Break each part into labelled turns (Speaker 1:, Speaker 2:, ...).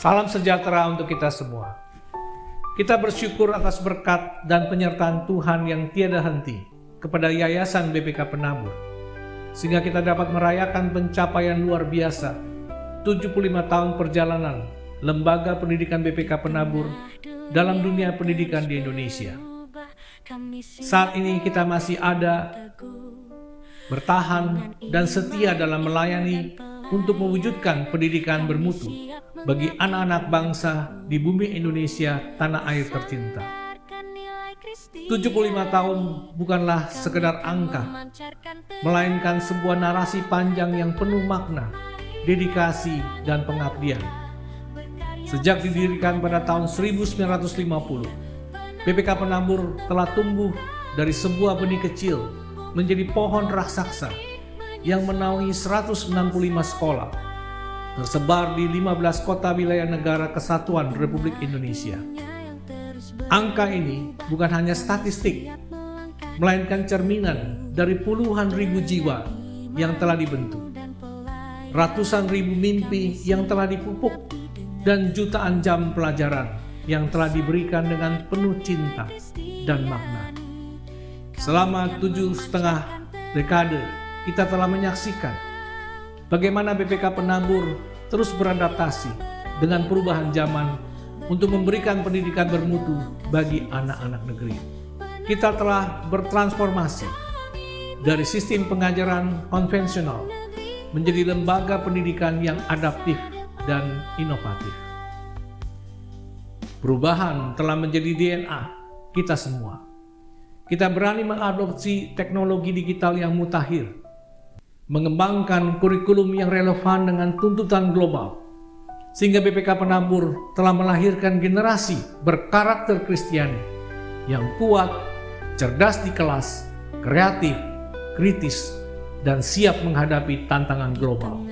Speaker 1: Salam sejahtera untuk kita semua. Kita bersyukur atas berkat dan penyertaan Tuhan yang tiada henti kepada Yayasan BPK Penabur, sehingga kita dapat merayakan pencapaian luar biasa 75 tahun perjalanan Lembaga Pendidikan BPK Penabur dalam dunia pendidikan di Indonesia. Saat ini kita masih ada, bertahan, dan setia dalam melayani untuk mewujudkan pendidikan bermutu bagi anak-anak bangsa di bumi Indonesia, tanah air tercinta. 75 tahun bukanlah sekedar angka, melainkan sebuah narasi panjang yang penuh makna, dedikasi, dan pengabdian. Sejak didirikan pada tahun 1950, BPK Penabur telah tumbuh dari sebuah benih kecil menjadi pohon raksasa yang menaungi 165 sekolah, tersebar di 15 kota wilayah negara kesatuan Republik Indonesia. Angka ini bukan hanya statistik, melainkan cerminan dari puluhan ribu jiwa yang telah dibentuk, ratusan ribu mimpi yang telah dipupuk, dan jutaan jam pelajaran yang telah diberikan dengan penuh cinta dan makna. Selama 7,5 dekade, kita telah menyaksikan bagaimana BPK Penabur terus beradaptasi dengan perubahan zaman untuk memberikan pendidikan bermutu bagi anak-anak negeri. Kita telah bertransformasi dari sistem pengajaran konvensional menjadi lembaga pendidikan yang adaptif dan inovatif. Perubahan telah menjadi DNA kita semua. Kita berani mengadopsi teknologi digital yang mutakhir, mengembangkan kurikulum yang relevan dengan tuntutan global, sehingga BPK Penabur telah melahirkan generasi berkarakter Kristiani yang kuat, cerdas di kelas, kreatif, kritis, dan siap menghadapi tantangan global.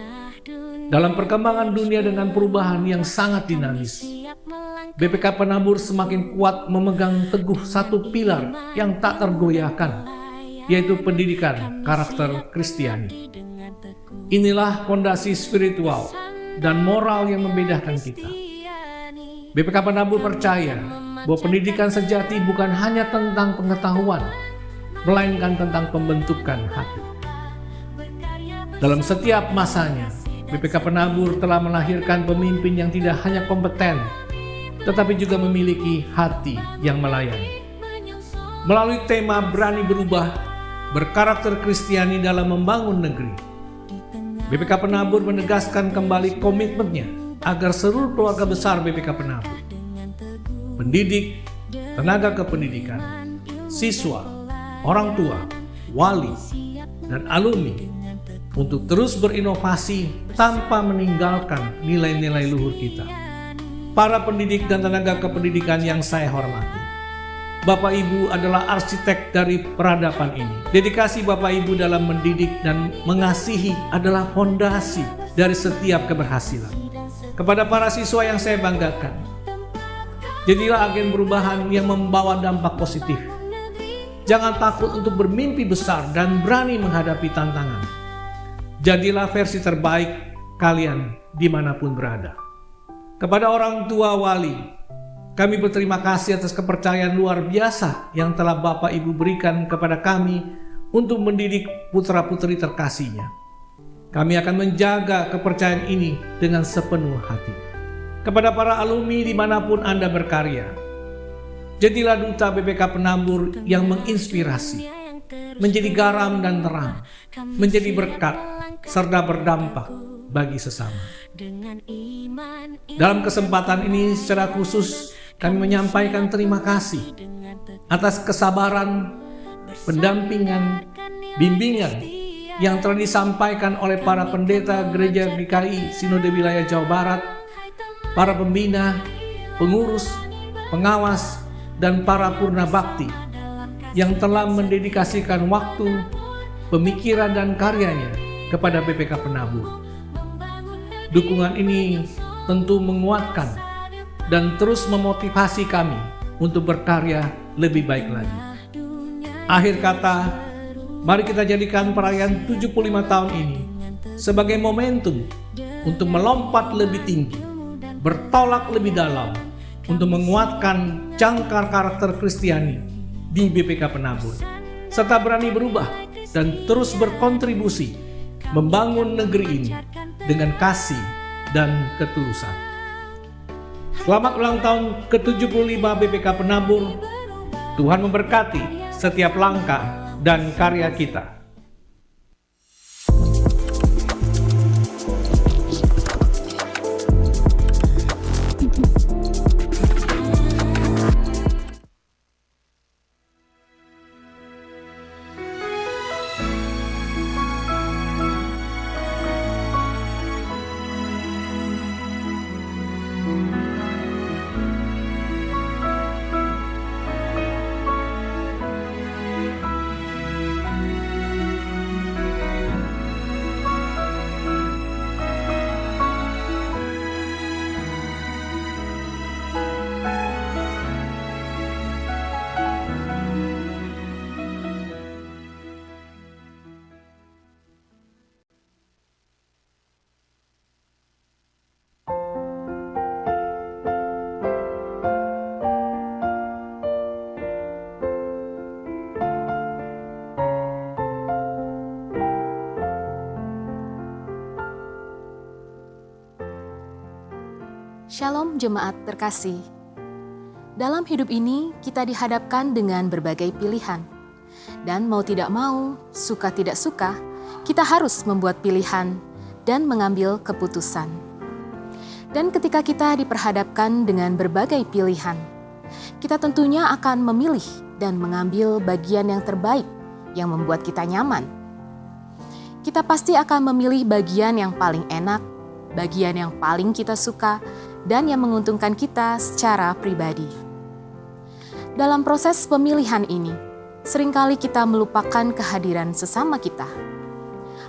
Speaker 1: Dalam perkembangan dunia dengan perubahan yang sangat dinamis, BPK Penabur semakin kuat memegang teguh satu pilar yang tak tergoyahkan, yaitu pendidikan karakter Kristiani. Inilah fondasi spiritual dan moral yang membedakan kita. BPK Penabur percaya bahwa pendidikan sejati bukan hanya tentang pengetahuan, melainkan tentang pembentukan hati. Dalam setiap masanya, BPK Penabur telah melahirkan pemimpin yang tidak hanya kompeten, tetapi juga memiliki hati yang melayani. Melalui tema berani berubah, berkarakter Kristiani dalam membangun negeri, BPK Penabur menegaskan kembali komitmennya agar seluruh keluarga besar BPK Penabur, pendidik, tenaga kependidikan, siswa, orang tua, wali, dan alumni untuk terus berinovasi tanpa meninggalkan nilai-nilai luhur kita. Para pendidik dan tenaga kependidikan yang saya hormati, Bapak Ibu adalah arsitek dari peradaban ini. Dedikasi Bapak Ibu dalam mendidik dan mengasihi adalah fondasi dari setiap keberhasilan. Kepada para siswa yang saya banggakan, jadilah agen perubahan yang membawa dampak positif. Jangan takut untuk bermimpi besar dan berani menghadapi tantangan. Jadilah versi terbaik kalian dimanapun berada. Kepada orang tua wali, kami berterima kasih atas kepercayaan luar biasa yang telah Bapak Ibu berikan kepada kami untuk mendidik putra-putri terkasihnya. Kami akan menjaga kepercayaan ini dengan sepenuh hati. Kepada para alumni dimanapun Anda berkarya, jadilah duta BPK Penabur yang menginspirasi, menjadi garam dan terang, menjadi berkat, serta berdampak bagi sesama. Dalam kesempatan ini secara khusus kami menyampaikan terima kasih atas kesabaran, pendampingan, bimbingan yang telah disampaikan oleh para pendeta Gereja GKI Sinode Wilayah Jawa Barat, para pembina, pengurus, pengawas, dan para purna bakti yang telah mendedikasikan waktu, pemikiran, dan karyanya kepada BPK Penabur. Dukungan ini tentu menguatkan dan terus memotivasi kami untuk berkarya lebih baik lagi. Akhir kata, mari kita jadikan perayaan 75 tahun ini sebagai momentum untuk melompat lebih tinggi bertolak lebih dalam untuk menguatkan jangkar karakter Kristiani di BPK Penabur, serta berani berubah dan terus berkontribusi membangun negeri ini dengan kasih dan ketulusan. Selamat ulang tahun ke-75 BPK Penabur. Tuhan memberkati setiap langkah dan karya kita.
Speaker 2: Shalom jemaat terkasih. Dalam hidup ini kita dihadapkan dengan berbagai pilihan. Dan mau tidak mau, suka tidak suka, kita harus membuat pilihan dan mengambil keputusan. Dan ketika kita diperhadapkan dengan berbagai pilihan, kita tentunya akan memilih dan mengambil bagian yang terbaik yang membuat kita nyaman. Kita pasti akan memilih bagian yang paling enak, bagian yang paling kita suka, dan yang menguntungkan kita secara pribadi. Dalam proses pemilihan ini, seringkali kita melupakan kehadiran sesama kita.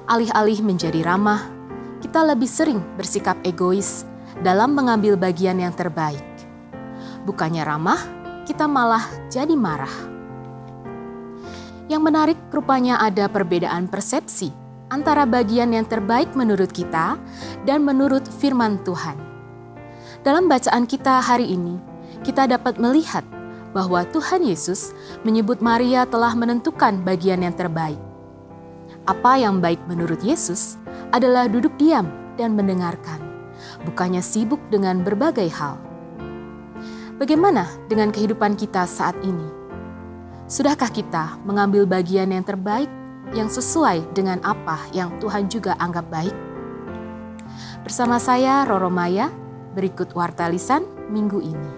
Speaker 2: Alih-alih menjadi ramah, kita lebih sering bersikap egois dalam mengambil bagian yang terbaik. Bukannya ramah, kita malah jadi marah. Yang menarik rupanya ada perbedaan persepsi antara bagian yang terbaik menurut kita dan menurut firman Tuhan. Dalam bacaan kita hari ini, kita dapat melihat bahwa Tuhan Yesus menyebut Maria telah menentukan bagian yang terbaik. Apa yang baik menurut Yesus adalah duduk diam dan mendengarkan, bukannya sibuk dengan berbagai hal. Bagaimana dengan kehidupan kita saat ini? Sudahkah kita mengambil bagian yang terbaik yang sesuai dengan apa yang Tuhan juga anggap baik? Bersama saya, Roro Maya, berikut Warta Lisan minggu ini.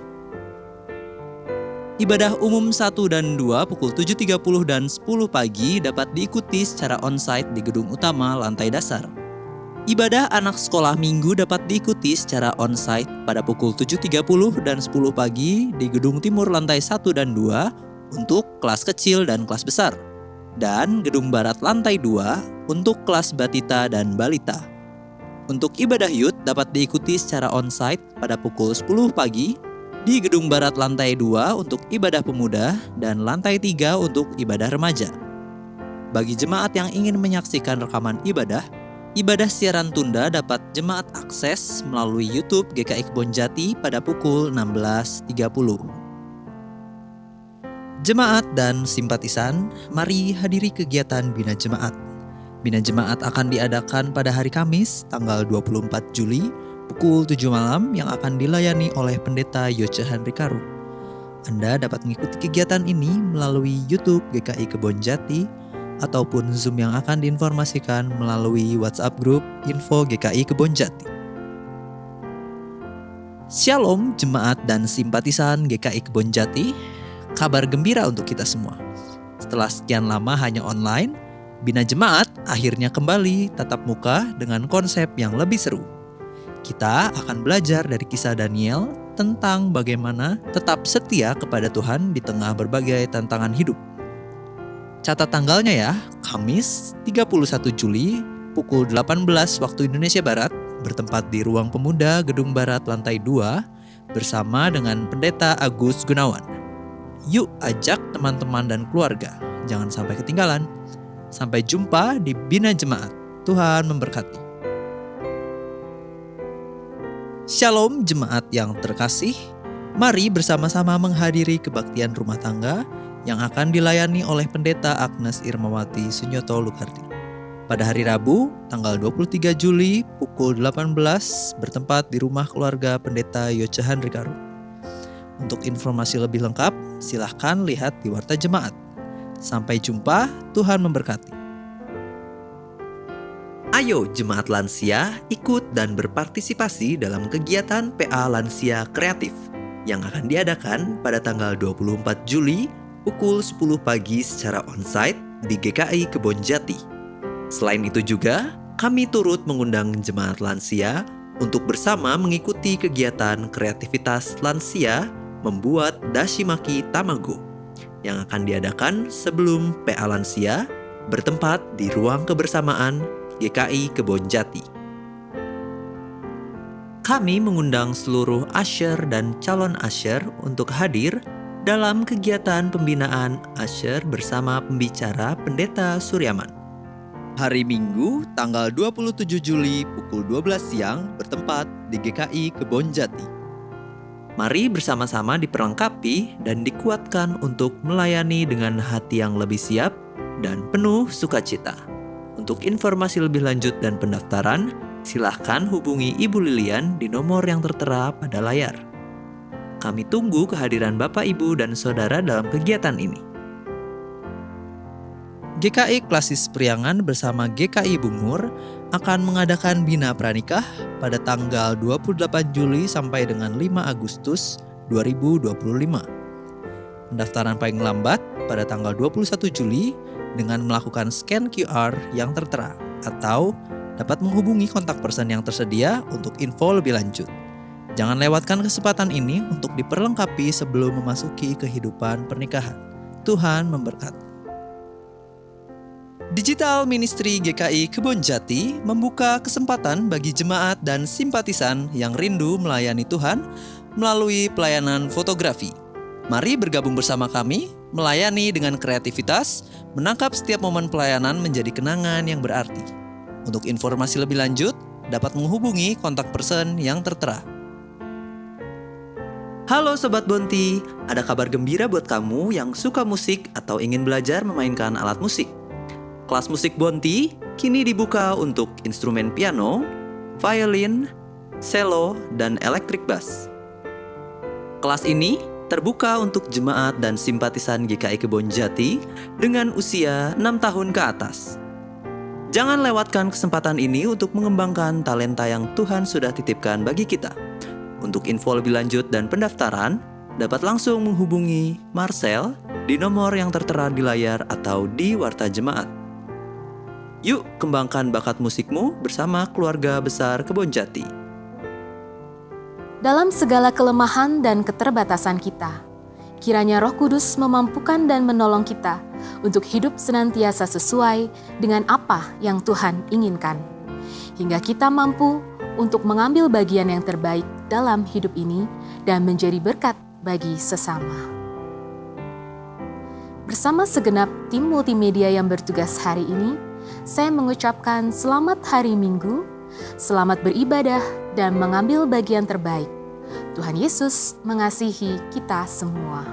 Speaker 3: Ibadah umum 1 dan 2 pukul 7.30 dan 10 pagi dapat diikuti secara onsite di gedung utama lantai dasar. Ibadah anak sekolah minggu dapat diikuti secara onsite pada pukul 7.30 dan 10 pagi di gedung timur lantai 1 dan 2 untuk kelas kecil dan kelas besar, dan gedung barat lantai 2 untuk kelas batita dan balita. Untuk ibadah youth dapat diikuti secara onsite pada pukul 10 pagi di gedung barat lantai 2 untuk ibadah pemuda dan lantai 3 untuk ibadah remaja. Bagi jemaat yang ingin menyaksikan rekaman ibadah siaran tunda dapat jemaat akses melalui YouTube GKI Kebonjati pada pukul 16.30. Jemaat dan simpatisan, mari hadiri kegiatan Bina Jemaat. Bina Jemaat akan diadakan pada hari Kamis, tanggal 24 Juli, pukul 7 malam yang akan dilayani oleh Pendeta Yoce Henry Karu. Anda dapat mengikuti kegiatan ini melalui YouTube GKI Kebonjati ataupun Zoom yang akan diinformasikan melalui WhatsApp Group Info GKI Kebonjati. Shalom jemaat dan simpatisan GKI Kebonjati, kabar gembira untuk kita semua. Setelah sekian lama hanya online, Bina Jemaat akhirnya kembali tatap muka dengan konsep yang lebih seru. Kita akan belajar dari kisah Daniel tentang bagaimana tetap setia kepada Tuhan di tengah berbagai tantangan hidup. Catat tanggalnya ya, Kamis 31 Juli pukul 18 waktu Indonesia Barat, bertempat di Ruang Pemuda Gedung Barat lantai 2 bersama dengan Pendeta Agus Gunawan. Yuk ajak teman-teman dan keluarga, jangan sampai ketinggalan. Sampai jumpa di Bina Jemaat. Tuhan memberkati. Shalom jemaat yang terkasih, mari bersama-sama menghadiri kebaktian rumah tangga yang akan dilayani oleh Pendeta Agnes Irmawati Sunyoto Lukardi. Pada hari Rabu, tanggal 23 Juli pukul 18 bertempat di rumah keluarga Pendeta Yoce Handri Karun. Untuk informasi lebih lengkap, silahkan lihat di Warta Jemaat. Sampai jumpa, Tuhan memberkati. Ayo jemaat lansia ikut dan berpartisipasi dalam kegiatan PA Lansia Kreatif yang akan diadakan pada tanggal 24 Juli pukul 10 pagi secara onsite di GKI Kebonjati. Selain itu juga, kami turut mengundang jemaat lansia untuk bersama mengikuti kegiatan kreativitas lansia membuat dashimaki tamago yang akan diadakan sebelum PA Lansia bertempat di ruang kebersamaan GKI Kebonjati. Kami mengundang seluruh usher dan calon usher untuk hadir dalam kegiatan pembinaan usher bersama pembicara Pendeta Suryaman. Hari Minggu, tanggal 27 Juli pukul 12 siang bertempat di GKI Kebonjati. Mari bersama-sama diperlengkapi dan dikuatkan untuk melayani dengan hati yang lebih siap dan penuh sukacita. Untuk informasi lebih lanjut dan pendaftaran, silahkan hubungi Ibu Lilian di nomor yang tertera pada layar. Kami tunggu kehadiran Bapak, Ibu, dan Saudara dalam kegiatan ini. GKI Klasis Priangan bersama GKI Bungur akan mengadakan Bina Pranikah pada tanggal 28 Juli sampai dengan 5 Agustus 2025. Pendaftaran paling lambat pada tanggal 21 Juli dengan melakukan scan QR yang tertera atau dapat menghubungi kontak person yang tersedia untuk info lebih lanjut. Jangan lewatkan kesempatan ini untuk diperlengkapi sebelum memasuki kehidupan pernikahan. Tuhan memberkati. Digital Ministry GKI Kebonjati membuka kesempatan bagi jemaat dan simpatisan yang rindu melayani Tuhan melalui pelayanan fotografi. Mari bergabung bersama kami, melayani dengan kreativitas, menangkap setiap momen pelayanan menjadi kenangan yang berarti. Untuk informasi lebih lanjut, dapat menghubungi kontak person yang tertera. Halo Sobat Bonti, ada kabar gembira buat kamu yang suka musik atau ingin belajar memainkan alat musik. Kelas musik Bonti kini dibuka untuk instrumen piano, violin, cello, dan electric bass. Kelas ini terbuka untuk jemaat dan simpatisan GKI Kebonjati dengan usia 6 tahun ke atas. Jangan lewatkan kesempatan ini untuk mengembangkan talenta yang Tuhan sudah titipkan bagi kita. Untuk info lebih lanjut dan pendaftaran, dapat langsung menghubungi Marcel di nomor yang tertera di layar atau di Warta Jemaat. Yuk kembangkan bakat musikmu bersama keluarga besar Kebonjati.
Speaker 2: Dalam segala kelemahan dan keterbatasan kita, kiranya Roh Kudus memampukan dan menolong kita untuk hidup senantiasa sesuai dengan apa yang Tuhan inginkan, hingga kita mampu untuk mengambil bagian yang terbaik dalam hidup ini dan menjadi berkat bagi sesama. Bersama segenap tim multimedia yang bertugas hari ini, saya mengucapkan selamat hari Minggu, selamat beribadah dan mengambil bagian terbaik. Tuhan Yesus mengasihi kita semua.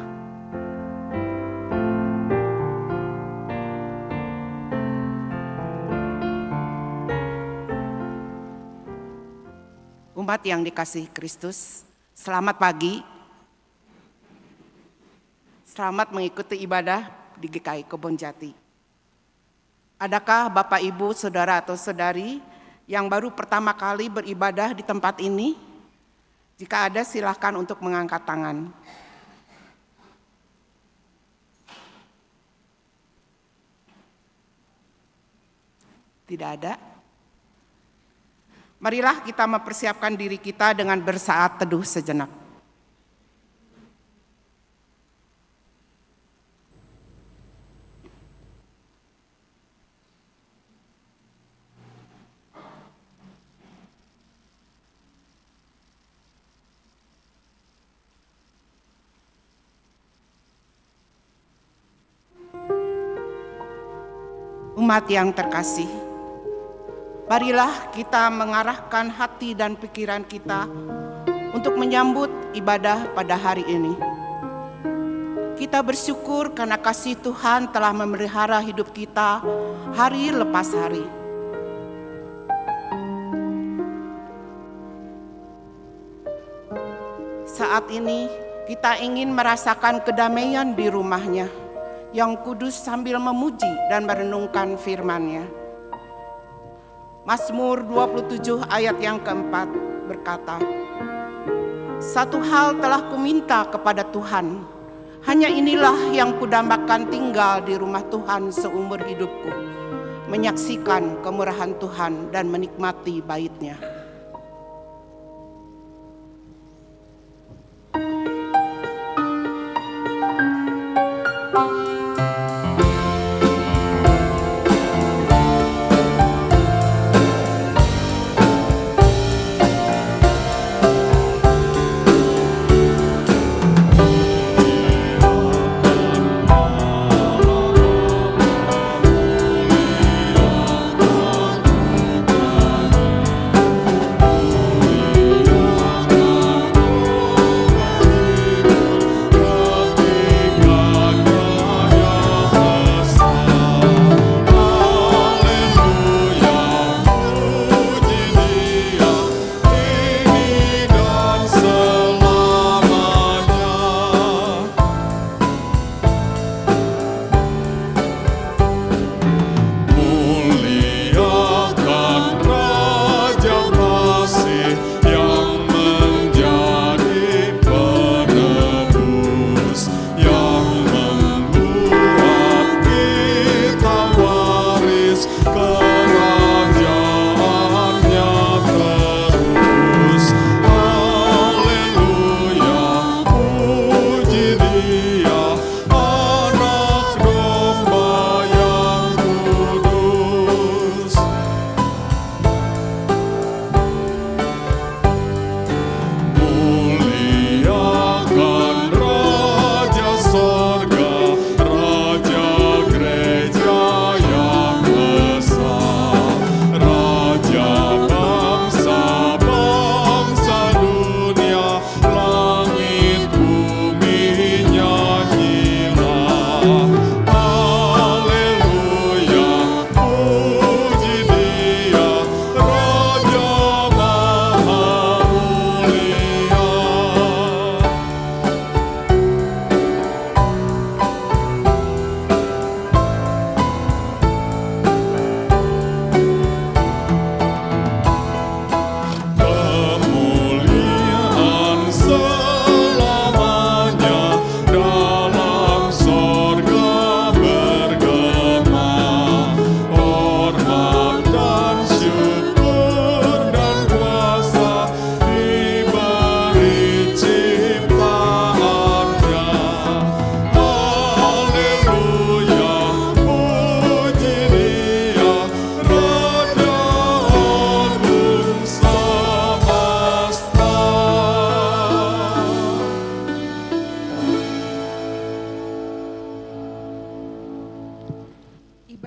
Speaker 4: Umat yang dikasihi Kristus, selamat pagi. Selamat mengikuti ibadah di GKI Kebonjati. Adakah Bapak, Ibu, Saudara atau Saudari yang baru pertama kali beribadah di tempat ini? Jika ada, silakan untuk mengangkat tangan. Tidak ada? Marilah kita mempersiapkan diri kita dengan bersaat teduh sejenak. Umat yang terkasih, Marilah kita mengarahkan hati dan pikiran kita untuk menyambut ibadah pada hari ini. Kita bersyukur karena kasih Tuhan telah memelihara hidup kita hari lepas hari. Saat ini kita ingin merasakan kedamaian di rumahnya yang kudus sambil memuji dan merenungkan firman-Nya. Mazmur 27 ayat yang keempat berkata, "Satu hal telah kuminta kepada Tuhan, hanya inilah yang kudambakan tinggal di rumah Tuhan seumur hidupku, menyaksikan kemurahan Tuhan dan menikmati bait-Nya."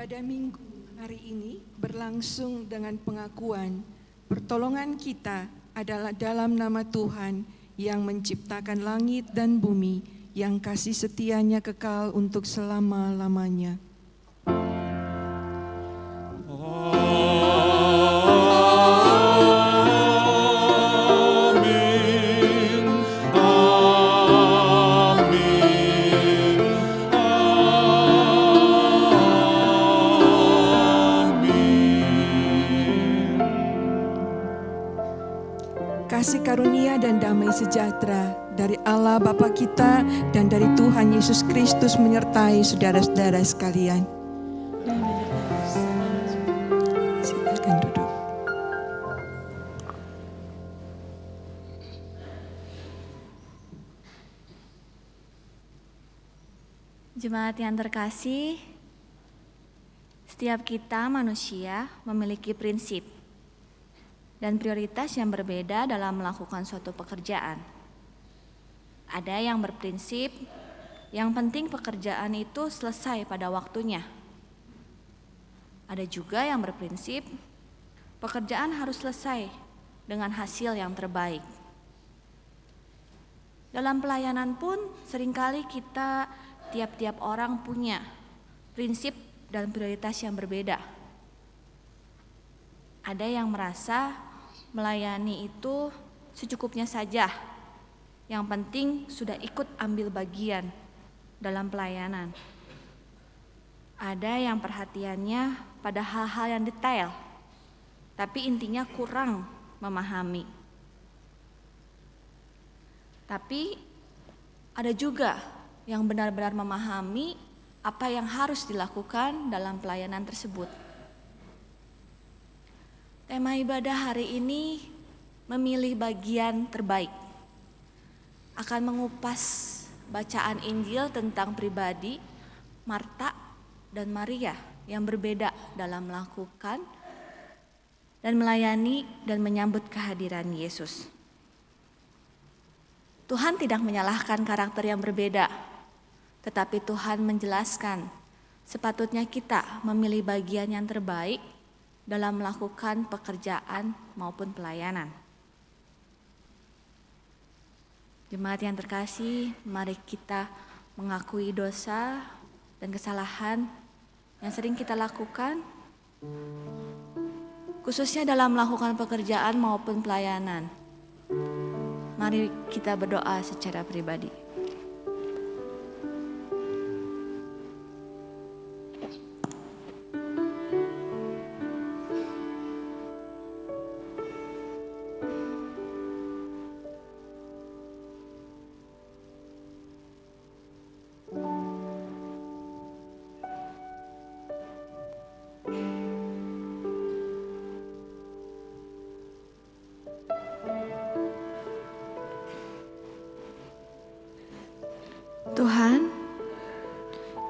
Speaker 5: Ibadah Minggu hari ini berlangsung dengan pengakuan pertolongan kita adalah dalam nama Tuhan yang menciptakan langit dan bumi, yang kasih setianya kekal untuk selama-lamanya. Kasih karunia dan damai sejahtera dari Allah Bapa kita dan dari Tuhan Yesus Kristus menyertai saudara-saudara sekalian. Silakan duduk.
Speaker 6: Jemaat yang terkasih, setiap kita manusia memiliki prinsip dan prioritas yang berbeda dalam melakukan suatu pekerjaan. Ada yang berprinsip, yang penting pekerjaan itu selesai pada waktunya. Ada juga yang berprinsip, pekerjaan harus selesai dengan hasil yang terbaik. Dalam pelayanan pun seringkali kita tiap-tiap orang punya prinsip dan prioritas yang berbeda. Ada yang merasa melayani itu secukupnya saja. Yang penting sudah ikut ambil bagian dalam pelayanan. Ada yang perhatiannya pada hal-hal yang detail, tapi intinya kurang memahami. Tapi ada juga yang benar-benar memahami apa yang harus dilakukan dalam pelayanan tersebut. Tema ibadah hari ini memilih bagian terbaik. Akan mengupas bacaan Injil tentang pribadi Marta dan Maria yang berbeda dalam melakukan dan melayani dan menyambut kehadiran Yesus. Tuhan tidak menyalahkan karakter yang berbeda, tetapi Tuhan menjelaskan sepatutnya kita memilih bagian yang terbaik dalam melakukan pekerjaan maupun pelayanan. Jemaat yang terkasih, mari kita mengakui dosa dan kesalahan yang sering kita lakukan, khususnya dalam melakukan pekerjaan maupun pelayanan. Mari kita berdoa secara pribadi. Tuhan,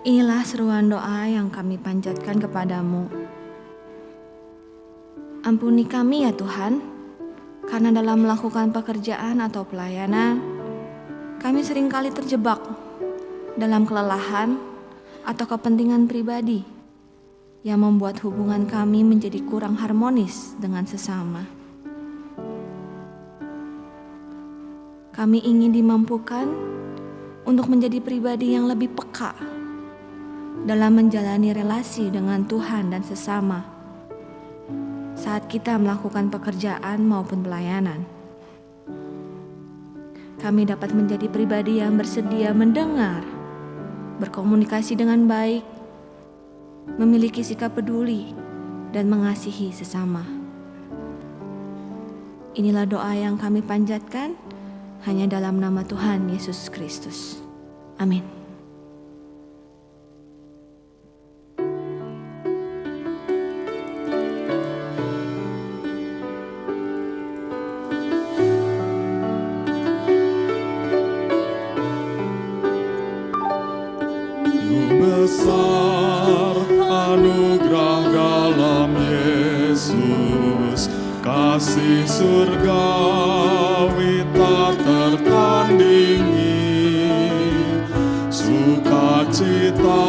Speaker 6: inilah seruan doa yang kami panjatkan kepadamu. Ampuni kami ya Tuhan, karena dalam melakukan pekerjaan atau pelayanan, kami seringkali terjebak dalam kelelahan atau kepentingan pribadi yang membuat hubungan kami menjadi kurang harmonis dengan sesama. Kami ingin dimampukan untuk menjadi pribadi yang lebih peka dalam menjalani relasi dengan Tuhan dan sesama saat kita melakukan pekerjaan maupun pelayanan. Kami dapat menjadi pribadi yang bersedia mendengar, berkomunikasi dengan baik, memiliki sikap peduli, dan mengasihi sesama. Inilah doa yang kami panjatkan hanya dalam nama Tuhan Yesus Kristus. Amin.
Speaker 7: Besar anugerah dalam Yesus, kasih surgawi tak tertandingi, sukacita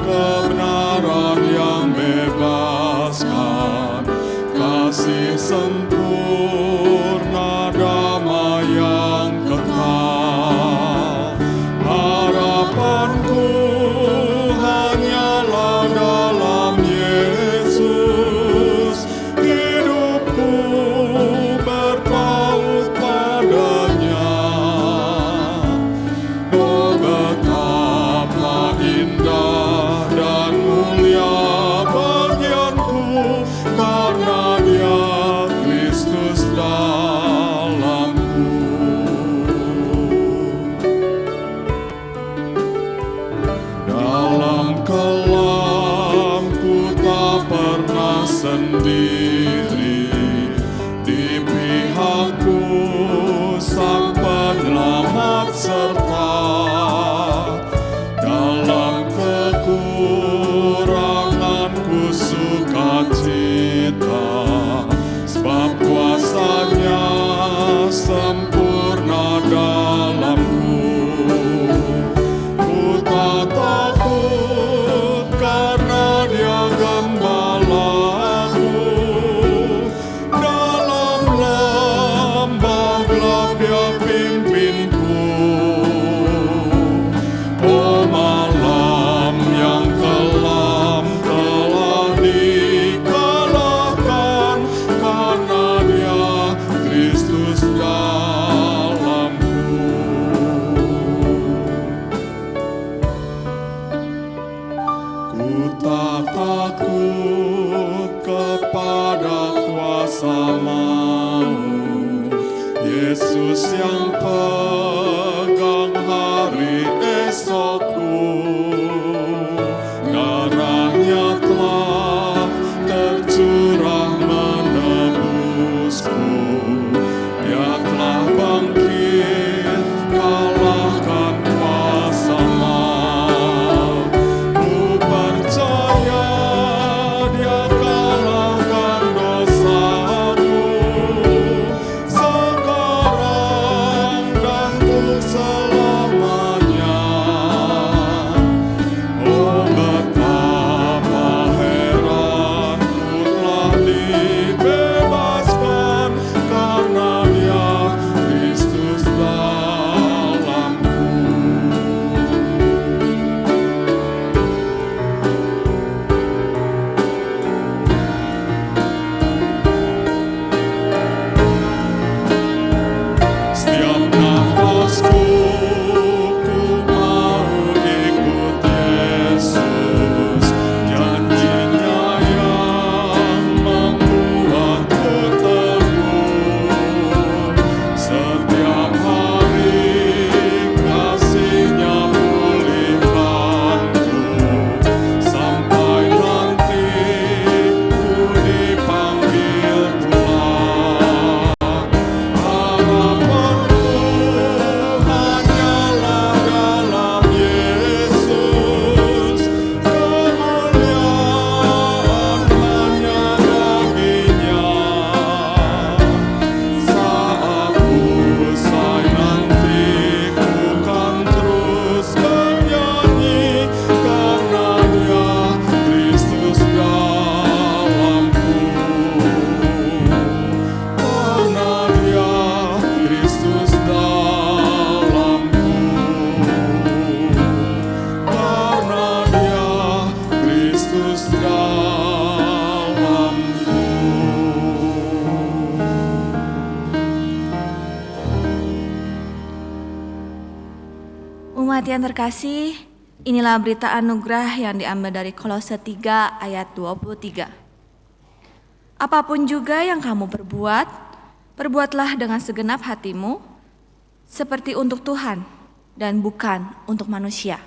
Speaker 7: kebenaran yang bebaskan, kasih sempurna damai yang kekal. Harapanku hanyalah dalam Yesus, hidupku berpaut padanya. Oh, betapa indah dan mulia bagianku, karena Dia Kristus dalamku. Dalam kelamku tak pernah sendiri, di pihakku Sang Penyelamat serta dalam kekuranganku sukacita, sebab kuasa-Nya sempurna dalamku. Ku tak takut karena Dia gembalaku, Yesus yang pegang hari esokku, darahnya telah tercurah menebusku. Dia telah bangkit, kalahkan kuasa maut. Ku percaya Dia kalahkan dosaku, sekarang dan untuk selamanya. Oh, betapa heran ku telah dibebaskan karena Dia Kristus dalamku. Setiap nafasku ku mau ikut Yesus, janjinya yang membuatku teguh. Setiap hari kasih-Nya pulihkanku, sampai nanti ku dipanggil pulang. Harapanku hanyalah dalam Yesus, kemuliaan hanya baginya. Saat usai nanti ku kan terus bernyanyi, karena Dia Kristus dalamku. Karena Dia Kristus dalamku. Karena Dia Kristus dalamku.
Speaker 6: Umat yang terkasih, inilah berita anugerah yang diambil dari Kolose 3 ayat 23. Apapun juga yang kamu perbuat, perbuatlah dengan segenap hatimu, seperti untuk Tuhan dan bukan untuk manusia.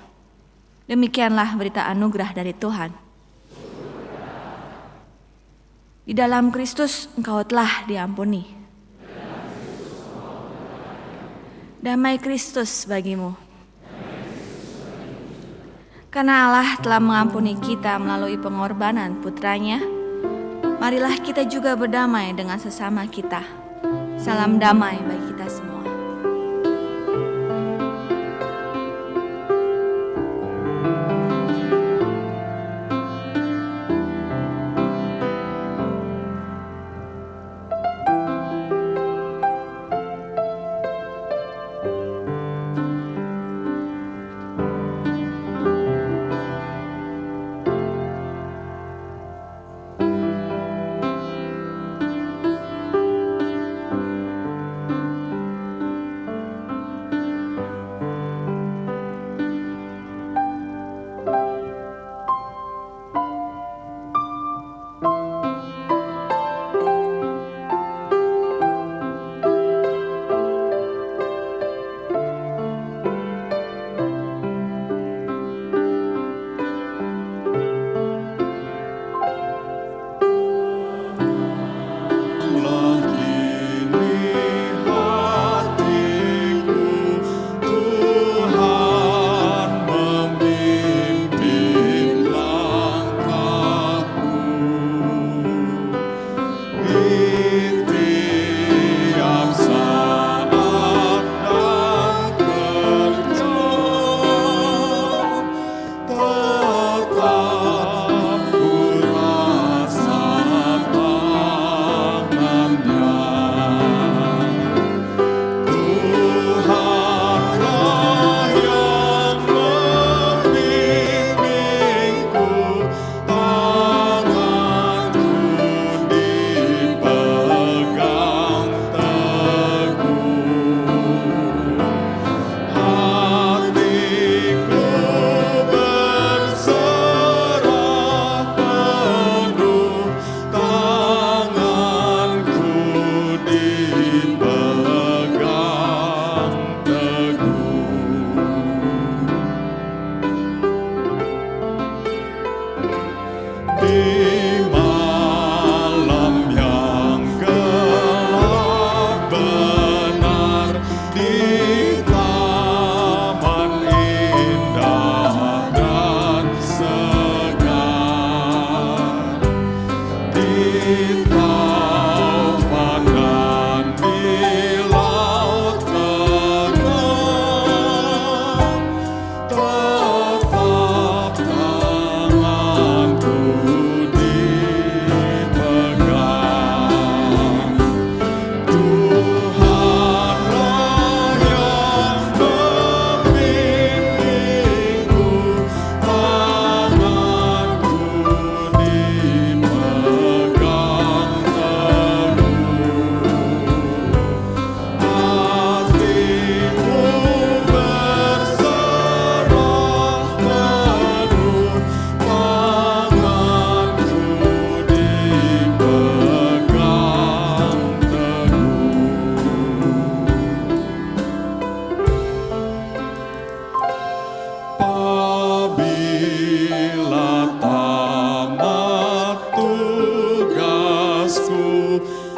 Speaker 6: Demikianlah berita anugerah dari Tuhan. Di dalam Kristus engkau telah diampuni. Damai Kristus bagimu. Karena Allah telah mengampuni kita melalui pengorbanan putranya, marilah kita juga berdamai dengan sesama kita. Salam damai bagi kita semua.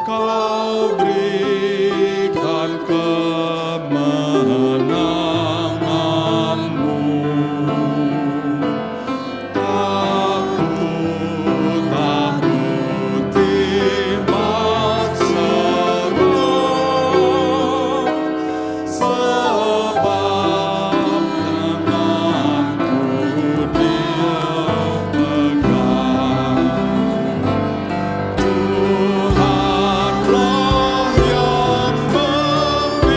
Speaker 7: Kau berikan kemenangan-Mu. Aku takuti masalah, sebab tanganku Dia pegang. Tuhanlah yang memberi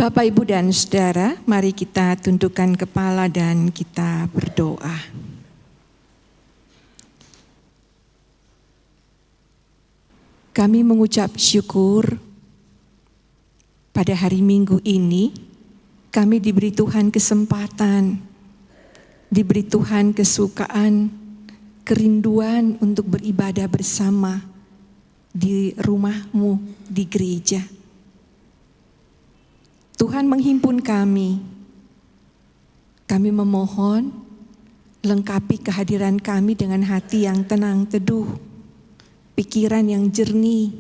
Speaker 5: Bapak, Ibu, dan Saudara, mari kita tundukkan kepala dan kita berdoa. Kami mengucap syukur pada hari Minggu ini, kami diberi Tuhan kesempatan, diberi Tuhan kesukaan, kerinduan untuk beribadah bersama di rumah-Mu, di gereja. Tuhan menghimpun kami. Kami memohon, lengkapi kehadiran kami dengan hati yang tenang teduh, pikiran yang jernih.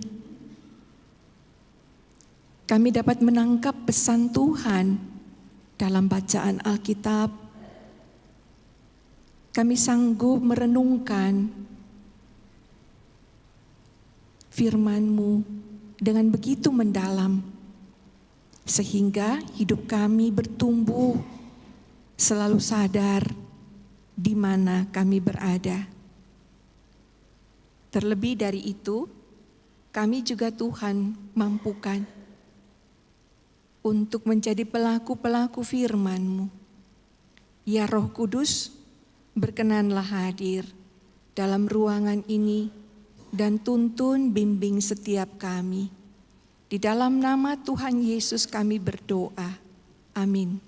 Speaker 5: Kami dapat menangkap pesan Tuhan dalam bacaan Alkitab. Kami sanggup merenungkan firman-Mu dengan begitu mendalam, sehingga hidup kami bertumbuh, selalu sadar di mana kami berada. Terlebih dari itu, kami juga Tuhan mampukan untuk menjadi pelaku-pelaku firman-Mu. Ya Roh Kudus, berkenanlah hadir dalam ruangan ini dan tuntun bimbing setiap kami. Di dalam nama Tuhan Yesus kami berdoa. Amin.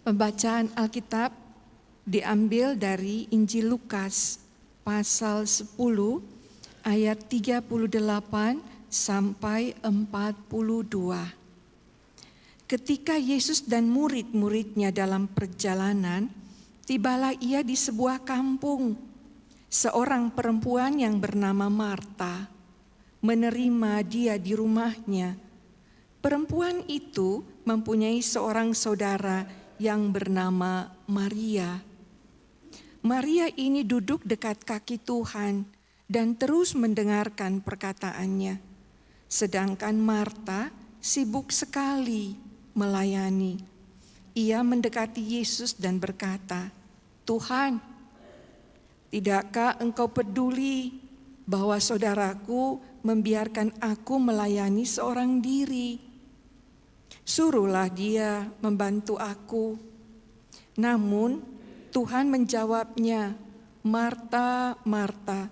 Speaker 5: Pembacaan Alkitab diambil dari Injil Lukas pasal 10 ayat 38 sampai 42. Ketika Yesus dan murid-muridnya dalam perjalanan, tibalah ia di sebuah kampung. Seorang perempuan yang bernama Marta menerima dia di rumahnya. Perempuan itu mempunyai seorang saudara yang bernama Maria. Maria ini duduk dekat kaki Tuhan dan terus mendengarkan perkataannya. Sedangkan Marta sibuk sekali melayani. Ia mendekati Yesus dan berkata, "Tuhan, tidakkah Engkau peduli bahwa saudaraku membiarkan aku melayani seorang diri? Suruhlah dia membantu aku." Namun Tuhan menjawabnya, "Marta, Marta,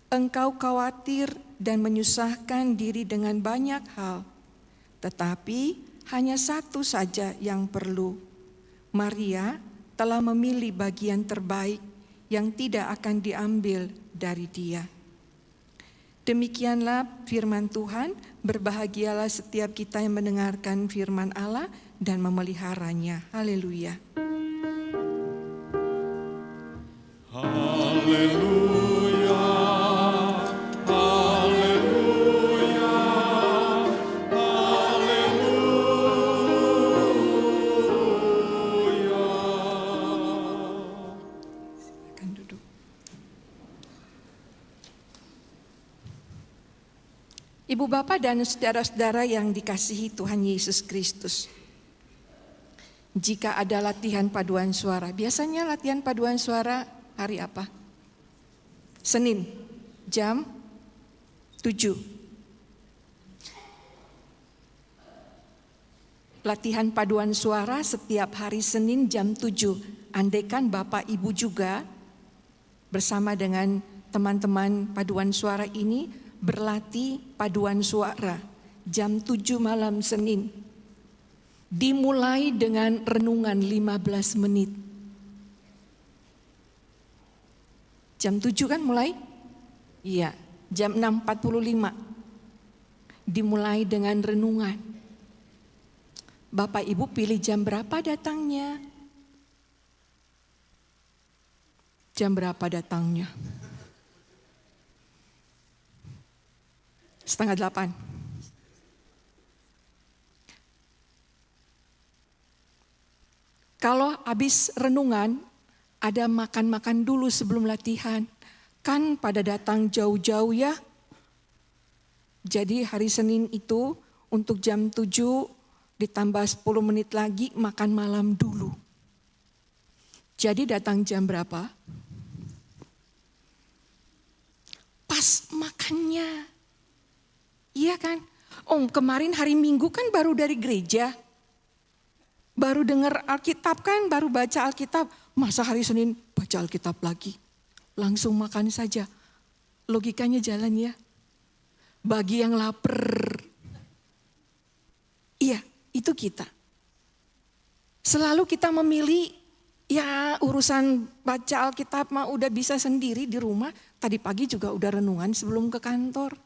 Speaker 5: engkau khawatir dan menyusahkan diri dengan banyak hal, tetapi hanya satu saja yang perlu. Maria telah memilih bagian terbaik yang tidak akan diambil dari dia." Demikianlah firman Tuhan. Berbahagialah setiap kita yang mendengarkan firman Allah dan memeliharanya. Haleluya.
Speaker 7: Haleluya, haleluya, haleluya.
Speaker 5: Silakan duduk. Ibu bapak dan saudara-saudara yang dikasihi Tuhan Yesus Kristus. Jika ada latihan paduan suara, biasanya latihan paduan suara hari apa? Senin, jam 7. Latihan paduan suara setiap hari Senin jam 7. Andaikan Bapak Ibu juga bersama dengan teman-teman paduan suara ini berlatih paduan suara jam 7 malam Senin. Dimulai dengan renungan 15 menit. Jam 7 kan mulai? Iya, jam 6.45. Dimulai dengan renungan. Bapak Ibu pilih jam berapa datangnya? Jam berapa datangnya? 7:30. Kalau habis renungan, ada makan-makan dulu sebelum latihan. Kan pada datang jauh-jauh ya. Jadi hari Senin itu untuk jam 7 ditambah 10 menit lagi makan malam dulu. Jadi datang jam berapa? kebaikannya. Iya kan? Kemarin hari Minggu kan baru dari gereja. Baru dengar Alkitab kan, baru baca Alkitab. Masa hari Senin baca Alkitab lagi? Langsung makan saja. Logikanya jalan ya. Bagi yang lapar. Iya, itu kita. Selalu kita memilih, ya urusan baca Alkitab mah udah bisa sendiri di rumah. Tadi pagi juga udah renungan sebelum ke kantor.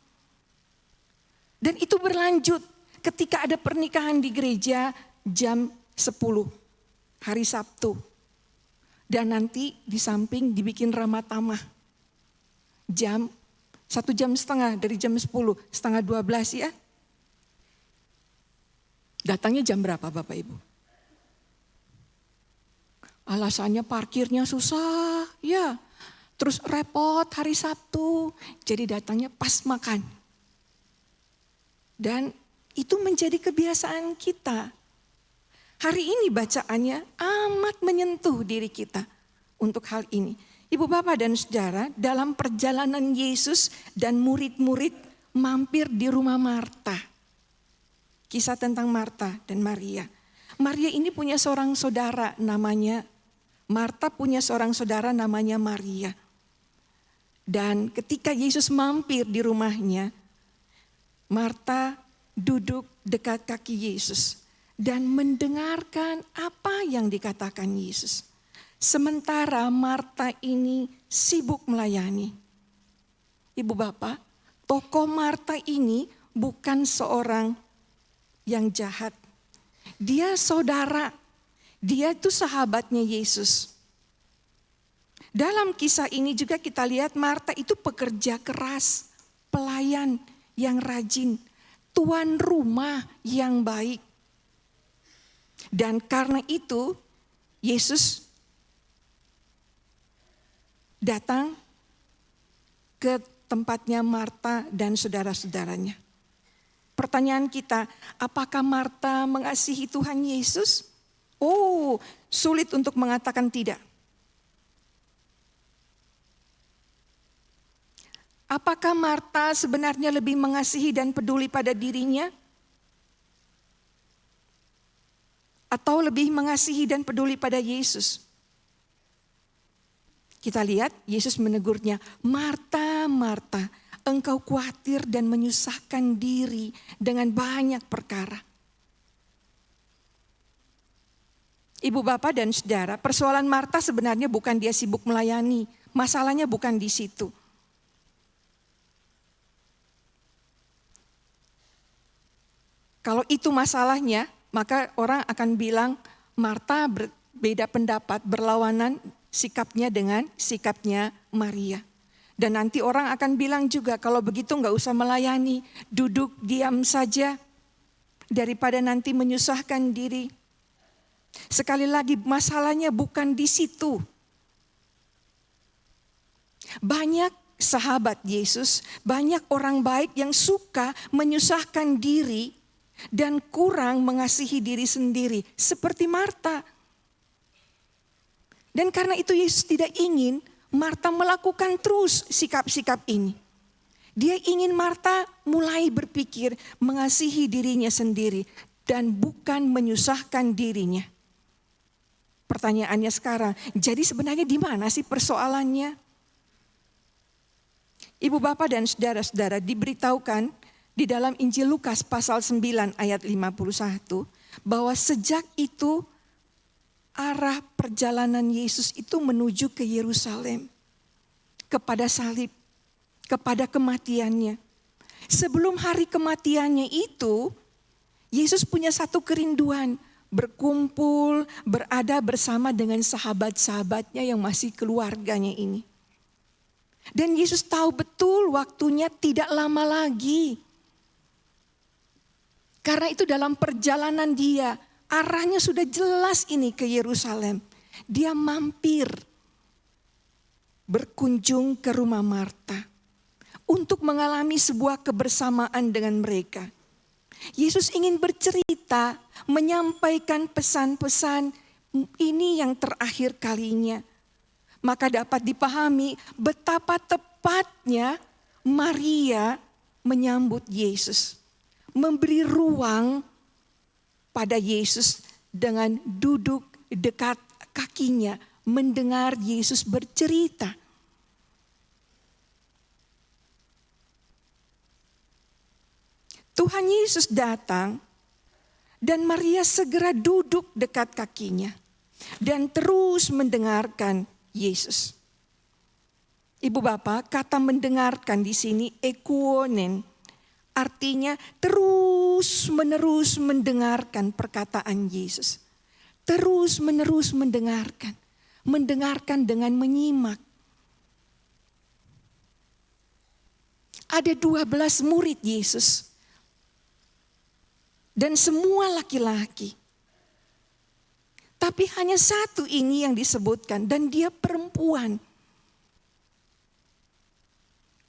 Speaker 5: Dan itu berlanjut ketika ada pernikahan di gereja jam 10 hari Sabtu. Dan nanti di samping dibikin ramah tamah. 1 jam setengah dari jam 10, setengah 12 ya. Datangnya jam berapa Bapak Ibu? Alasannya parkirnya susah, ya. Terus repot hari Sabtu, jadi datangnya pas makan. Dan itu menjadi kebiasaan kita. Hari ini bacaannya amat menyentuh diri kita untuk hal ini. Ibu bapak dan saudara, dalam perjalanan Yesus dan murid-murid mampir di rumah Marta. Kisah tentang Marta dan Maria. Maria ini punya seorang saudara namanya Marta, punya seorang saudara namanya Maria. Dan ketika Yesus mampir di rumahnya, Marta duduk dekat kaki Yesus dan mendengarkan apa yang dikatakan Yesus. Sementara Marta ini sibuk melayani. Ibu bapak, tokoh Marta ini bukan seorang yang jahat. Dia saudara, dia itu sahabatnya Yesus. Dalam kisah ini juga kita lihat Marta itu pekerja keras, pelayan yang rajin, tuan rumah yang baik. Dan karena itu Yesus datang ke tempatnya Marta dan saudara-saudaranya. Pertanyaan kita, apakah Marta mengasihi Tuhan Yesus? Sulit untuk mengatakan tidak. Apakah Marta sebenarnya lebih mengasihi dan peduli pada dirinya? Atau lebih mengasihi dan peduli pada Yesus? Kita lihat Yesus menegurnya, Marta, Marta, engkau khawatir dan menyusahkan diri dengan banyak perkara. Ibu bapak dan saudara, persoalan Marta sebenarnya bukan dia sibuk melayani. Masalahnya bukan di situ. Kalau itu masalahnya, maka orang akan bilang Marta berbeda pendapat, berlawanan sikapnya dengan sikapnya Maria. Dan nanti orang akan bilang juga kalau begitu enggak usah melayani, duduk diam saja daripada nanti menyusahkan diri. Sekali lagi masalahnya bukan di situ. Banyak sahabat Yesus, banyak orang baik yang suka menyusahkan diri dan kurang mengasihi diri sendiri seperti Marta. Dan karena itu Yesus tidak ingin Marta melakukan terus sikap-sikap ini. Dia ingin Marta mulai berpikir mengasihi dirinya sendiri dan bukan menyusahkan dirinya. Pertanyaannya sekarang, jadi sebenarnya di mana sih persoalannya? Ibu bapak dan saudara-saudara, diberitahukan di dalam Injil Lukas pasal 9 ayat 51 bahwa sejak itu arah perjalanan Yesus itu menuju ke Yerusalem, kepada salib, kepada kematiannya. Sebelum hari kematiannya itu, Yesus punya satu kerinduan, berkumpul, berada bersama dengan sahabat-sahabatnya yang masih keluarganya ini. Dan Yesus tahu betul waktunya tidak lama lagi. Karena itu dalam perjalanan dia, arahnya sudah jelas ini ke Yerusalem. Dia mampir berkunjung ke rumah Marta untuk mengalami sebuah kebersamaan dengan mereka. Yesus ingin bercerita, menyampaikan pesan-pesan ini yang terakhir kalinya. Maka dapat dipahami betapa tepatnya Maria menyambut Yesus, memberi ruang pada Yesus dengan duduk dekat kakinya, mendengar Yesus bercerita. Tuhan Yesus datang dan Maria segera duduk dekat kakinya dan terus mendengarkan Yesus. Ibu Bapak, kata mendengarkan di sini ekuonen, artinya terus menerus mendengarkan perkataan Yesus. Terus menerus mendengarkan. Mendengarkan dengan menyimak. Ada 12 murid Yesus. Dan semua laki-laki. Tapi hanya satu ini yang disebutkan dan dia perempuan.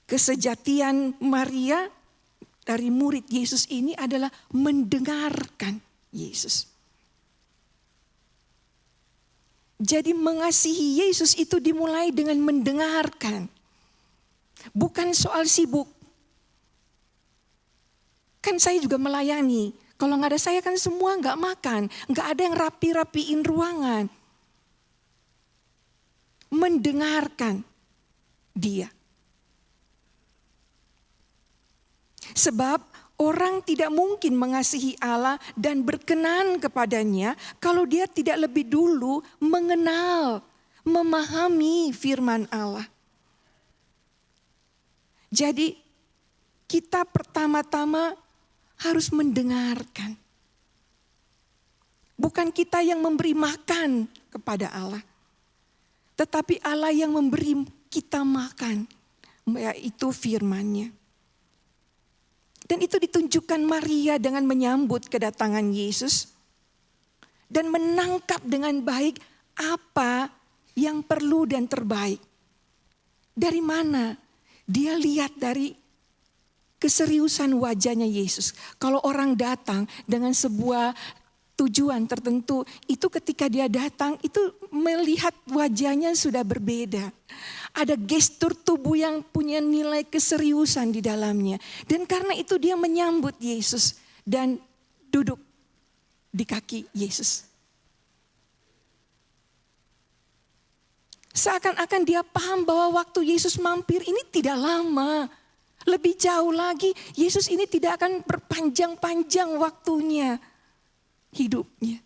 Speaker 5: Kesejatian Maria dari murid Yesus ini adalah mendengarkan Yesus. Jadi mengasihi Yesus itu dimulai dengan mendengarkan. Bukan soal sibuk. Kan saya juga melayani. Kalau nggak ada saya kan semua nggak makan. Nggak ada yang rapi-rapiin ruangan. Mendengarkan dia. Sebab orang tidak mungkin mengasihi Allah dan berkenan kepadanya kalau dia tidak lebih dulu mengenal, memahami firman Allah. Jadi kita pertama-tama harus mendengarkan. Bukan kita yang memberi makan kepada Allah. Tetapi Allah yang memberi kita makan, yaitu firman-Nya. Dan itu ditunjukkan Maria dengan menyambut kedatangan Yesus. Dan menangkap dengan baik apa yang perlu dan terbaik. Dari mana? Dia lihat dari keseriusan wajahnya Yesus. Kalau orang datang dengan sebuah tujuan tertentu, itu ketika dia datang, itu melihat wajahnya sudah berbeda. Ada gestur tubuh yang punya nilai keseriusan di dalamnya. Dan karena itu dia menyambut Yesus dan duduk di kaki Yesus. Seakan-akan dia paham bahwa waktu Yesus mampir ini tidak lama. Lebih jauh lagi, Yesus ini tidak akan berpanjang-panjang waktunya hidupnya.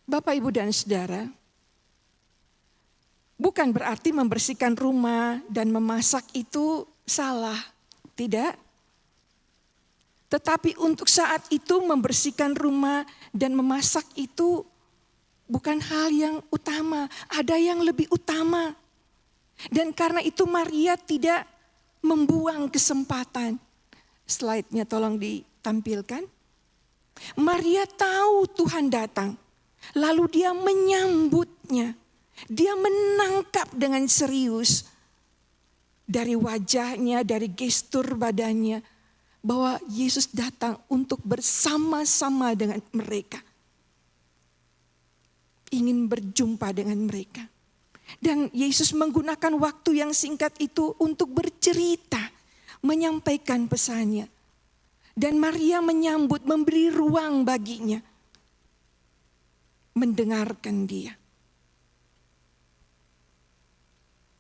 Speaker 5: Bapak, Ibu, dan Saudara, bukan berarti membersihkan rumah dan memasak itu salah, tidak. Tetapi untuk saat itu membersihkan rumah dan memasak itu bukan hal yang utama, ada yang lebih utama. Dan karena itu Maria tidak membuang kesempatan. Slide-nya tolong ditampilkan. Maria tahu Tuhan datang. Lalu dia menyambutnya. Dia menangkap dengan serius. Dari wajahnya, dari gestur badannya. Bahwa Yesus datang untuk bersama-sama dengan mereka. Ingin berjumpa dengan mereka. Dan Yesus menggunakan waktu yang singkat itu untuk bercerita. Menyampaikan pesannya. Dan Maria menyambut, memberi ruang baginya. Mendengarkan dia.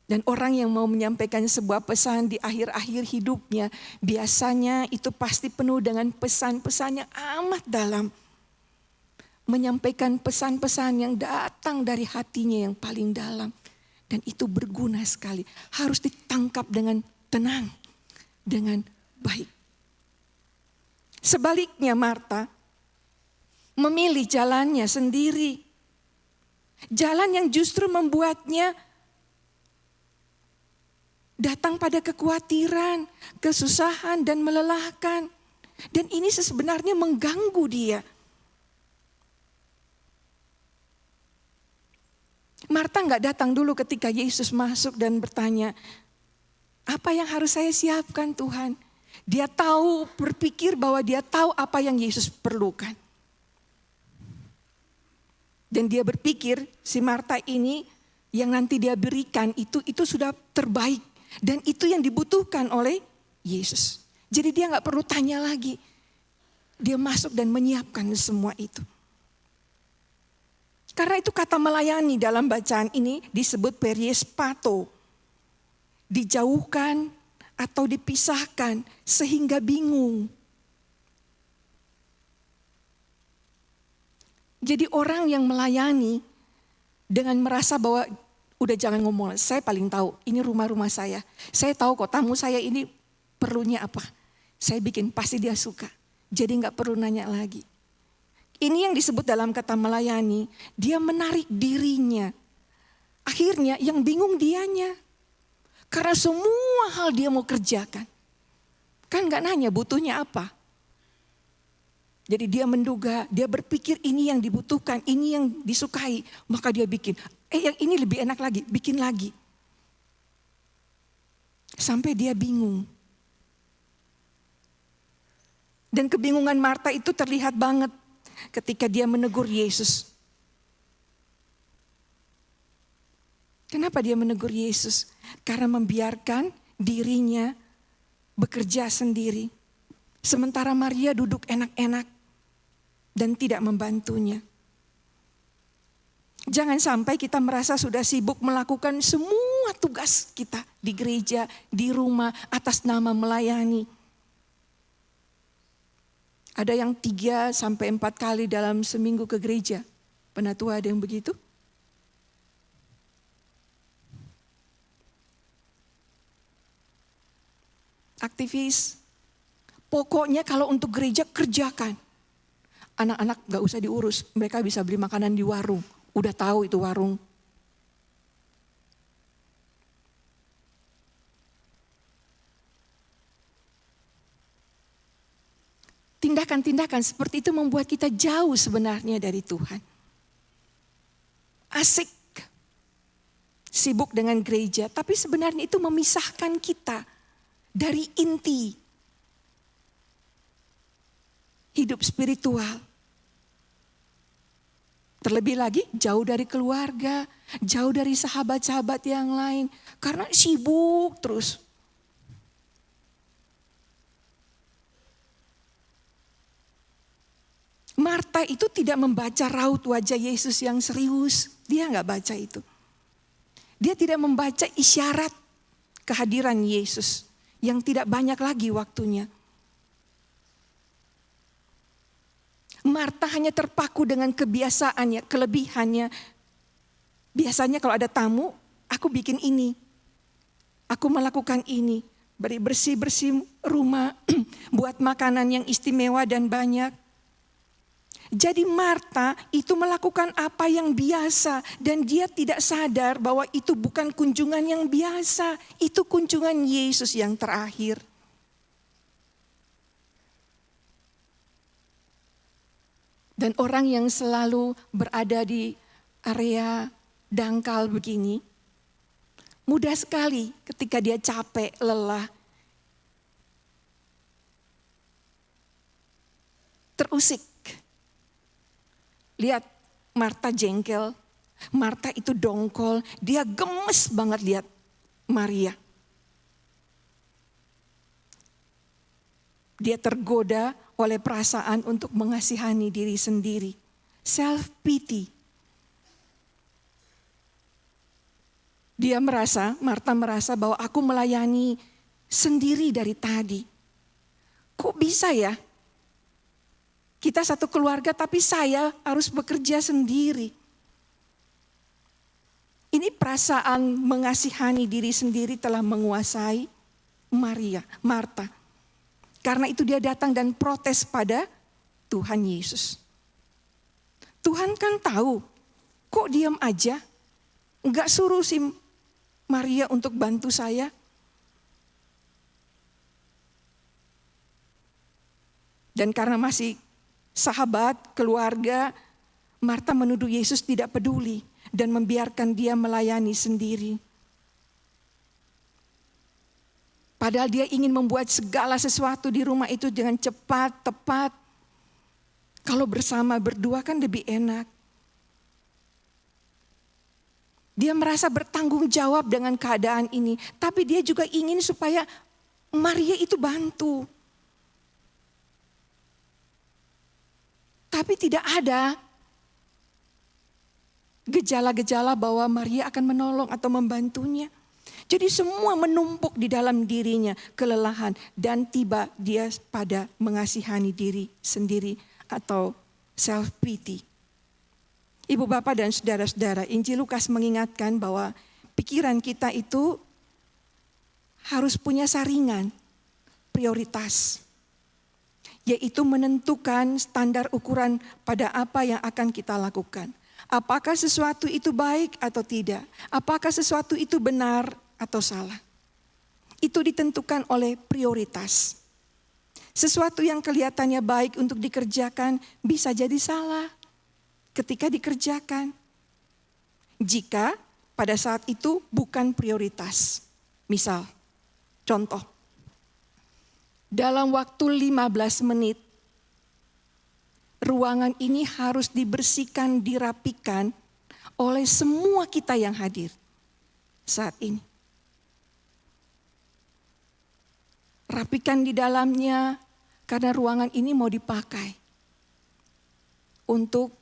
Speaker 5: Dan orang yang mau menyampaikan sebuah pesan di akhir-akhir hidupnya, biasanya itu pasti penuh dengan pesan-pesan yang amat dalam. Menyampaikan pesan-pesan yang datang dari hatinya yang paling dalam. Dan itu berguna sekali. Harus ditangkap dengan tenang, dengan baik. Sebaliknya Marta memilih jalannya sendiri. Jalan yang justru membuatnya datang pada kekhawatiran, kesusahan dan melelahkan. Dan ini sebenarnya mengganggu dia. Marta enggak datang dulu ketika Yesus masuk dan bertanya, apa yang harus saya siapkan Tuhan? Dia tahu, berpikir bahwa dia tahu apa yang Yesus perlukan. Dan dia berpikir si Marta ini yang nanti dia berikan itu sudah terbaik. Dan itu yang dibutuhkan oleh Yesus. Jadi dia gak perlu tanya lagi. Dia masuk dan menyiapkan semua itu. Karena itu kata melayani dalam bacaan ini disebut periespato. Dijauhkan atau dipisahkan sehingga bingung. Jadi orang yang melayani dengan merasa bahwa udah jangan ngomong, saya paling tahu ini rumah-rumah saya. Saya tahu kok tamu saya ini perlunya apa. Saya bikin pasti dia suka. Jadi gak perlu nanya lagi. Ini yang disebut dalam kata melayani, dia menarik dirinya. Akhirnya yang bingung dianya. Karena semua hal dia mau kerjakan. Kan gak nanya butuhnya apa. Jadi dia menduga, dia berpikir ini yang dibutuhkan, ini yang disukai. Maka dia bikin, yang ini lebih enak lagi, bikin lagi. Sampai dia bingung. Dan kebingungan Marta itu terlihat banget ketika dia menegur Yesus. Kenapa dia menegur Yesus? Karena membiarkan dirinya bekerja sendiri. Sementara Maria duduk enak-enak dan tidak membantunya. Jangan sampai kita merasa sudah sibuk melakukan semua tugas kita di gereja, di rumah, atas nama melayani. Ada yang 3 sampai 4 kali dalam seminggu ke gereja. Penatua ada yang begitu? Aktivis. Pokoknya kalau untuk gereja kerjakan. Anak-anak gak usah diurus. Mereka bisa beli makanan di warung. Udah tahu itu warung. Tindakan-tindakan seperti itu membuat kita jauh sebenarnya dari Tuhan. Asik, sibuk dengan gereja, tapi sebenarnya itu memisahkan kita dari inti hidup spiritual. Terlebih lagi jauh dari keluarga, jauh dari sahabat-sahabat yang lain, karena sibuk terus. Marta itu tidak membaca raut wajah Yesus yang serius. Dia gak baca itu. Dia tidak membaca isyarat kehadiran Yesus yang tidak banyak lagi waktunya. Marta hanya terpaku dengan kebiasaannya, kelebihannya. Biasanya kalau ada tamu, aku bikin ini. Aku melakukan ini. Bersih-bersih rumah, buat makanan yang istimewa dan banyak. Jadi Marta itu melakukan apa yang biasa dan dia tidak sadar bahwa itu bukan kunjungan yang biasa. Itu kunjungan Yesus yang terakhir. Dan orang yang selalu berada di area dangkal begini, mudah sekali ketika dia capek, lelah, terusik. Lihat Marta jengkel, Marta itu dongkol, dia gemes banget lihat Maria. Dia tergoda oleh perasaan untuk mengasihani diri sendiri. Self pity. Marta merasa bahwa aku melayani sendiri dari tadi. Kok bisa ya? Kita satu keluarga tapi saya harus bekerja sendiri. Ini perasaan mengasihani diri sendiri telah menguasai Marta. Karena itu dia datang dan protes pada Tuhan Yesus. Tuhan kan tahu, kok diam aja? Enggak suruh si Maria untuk bantu saya? Dan karena masih sahabat, keluarga, Marta menuduh Yesus tidak peduli dan membiarkan dia melayani sendiri. Padahal dia ingin membuat segala sesuatu di rumah itu dengan cepat, tepat. Kalau bersama berdua kan lebih enak. Dia merasa bertanggung jawab dengan keadaan ini. Tapi dia juga ingin supaya Maria itu bantu. Tapi tidak ada gejala-gejala bahwa Maria akan menolong atau membantunya. Jadi semua menumpuk di dalam dirinya kelelahan. Dan tiba dia pada mengasihani diri sendiri atau self pity. Ibu bapak dan saudara-saudara, Injil Lukas mengingatkan bahwa pikiran kita itu harus punya saringan, prioritas. Yaitu menentukan standar ukuran pada apa yang akan kita lakukan. Apakah sesuatu itu baik atau tidak? Apakah sesuatu itu benar atau salah? Itu ditentukan oleh prioritas. Sesuatu yang kelihatannya baik untuk dikerjakan bisa jadi salah ketika dikerjakan. Jika pada saat itu bukan prioritas. Misal, contoh. Dalam waktu 15 menit, ruangan ini harus dibersihkan, dirapikan oleh semua kita yang hadir saat ini. Rapikan di dalamnya karena ruangan ini mau dipakai untuk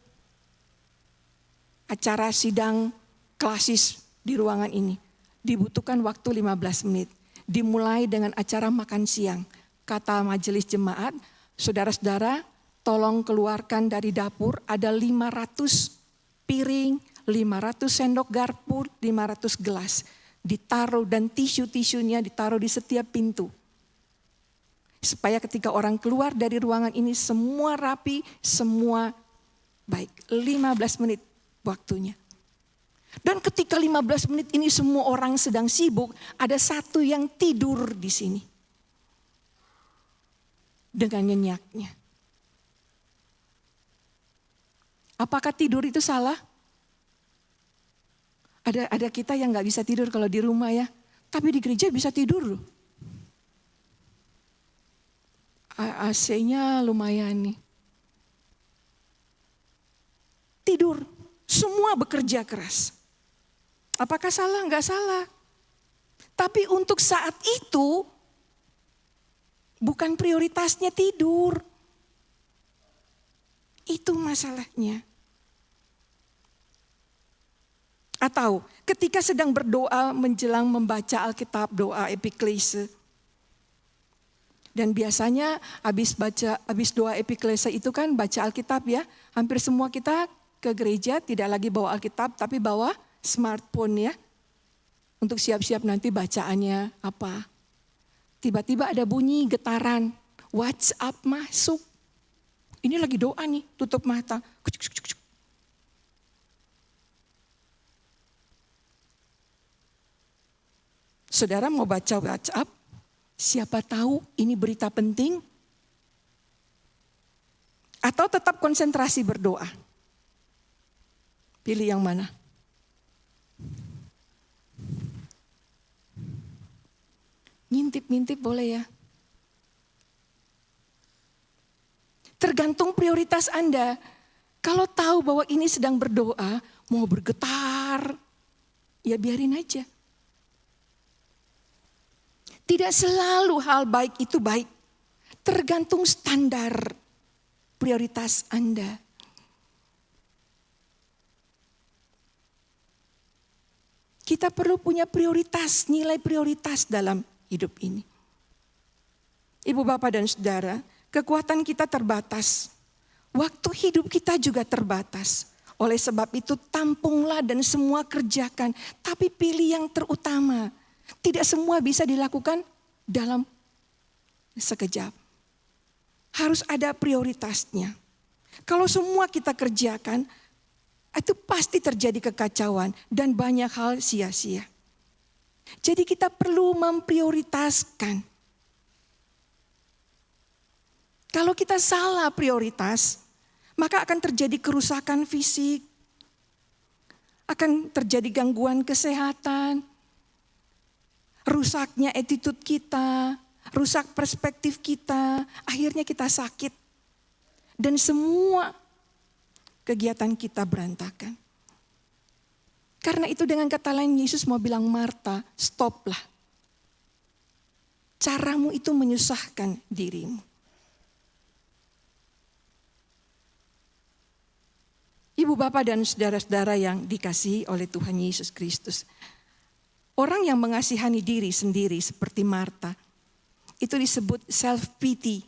Speaker 5: acara sidang klasis di ruangan ini. Dibutuhkan waktu 15 menit. Dimulai dengan acara makan siang. Kata majelis jemaat, saudara-saudara tolong keluarkan dari dapur ada 500 piring, 500 sendok garpu, 500 gelas. Ditaruh dan tisu-tisunya ditaruh di setiap pintu. Supaya ketika orang keluar dari ruangan ini semua rapi, semua baik. 15 menit waktunya. Dan ketika 15 menit ini semua orang sedang sibuk, ada satu yang tidur di sini. Dengan nyenyaknya. Apakah tidur itu salah? Ada kita yang gak bisa tidur kalau di rumah ya. Tapi di gereja bisa tidur loh. AC-nya lumayan nih. Tidur. Semua bekerja keras. Apakah salah? Enggak salah. Tapi untuk saat itu, bukan prioritasnya tidur. Itu masalahnya. Atau ketika sedang berdoa menjelang membaca Alkitab, doa epiklese. Dan biasanya habis doa epiklese itu kan baca Alkitab ya. Hampir semua kita ke gereja tidak lagi bawa Alkitab tapi bawa smartphone ya. Untuk siap-siap nanti bacaannya apa. Tiba-tiba ada bunyi getaran. WhatsApp masuk. Ini lagi doa nih, tutup mata. Saudara mau baca WhatsApp, siapa tahu ini berita penting. Atau tetap konsentrasi berdoa. Pilih yang mana? Ngintip-ngintip boleh ya. Tergantung prioritas Anda. Kalau tahu bahwa ini sedang berdoa, mau bergetar, ya biarin aja. Tidak selalu hal baik itu baik. Tergantung standar prioritas Anda. Kita perlu punya prioritas, nilai prioritas dalam hidup ini. Ibu, bapak, dan saudara, kekuatan kita terbatas. Waktu hidup kita juga terbatas. Oleh sebab itu tampunglah dan semua kerjakan. Tapi pilih yang terutama. Tidak semua bisa dilakukan dalam sekejap. Harus ada prioritasnya. Kalau semua kita kerjakan, itu pasti terjadi kekacauan dan banyak hal sia-sia. Jadi kita perlu memprioritaskan. Kalau kita salah prioritas, maka akan terjadi kerusakan fisik, akan terjadi gangguan kesehatan, rusaknya attitude kita, rusak perspektif kita, akhirnya kita sakit. Dan semua kegiatan kita berantakan. Karena itu dengan kata lain Yesus mau bilang, Marta, stoplah. Caramu itu menyusahkan dirimu. Ibu, bapak, dan saudara-saudara yang dikasihi oleh Tuhan Yesus Kristus. Orang yang mengasihani diri sendiri seperti Marta, itu disebut self-pity.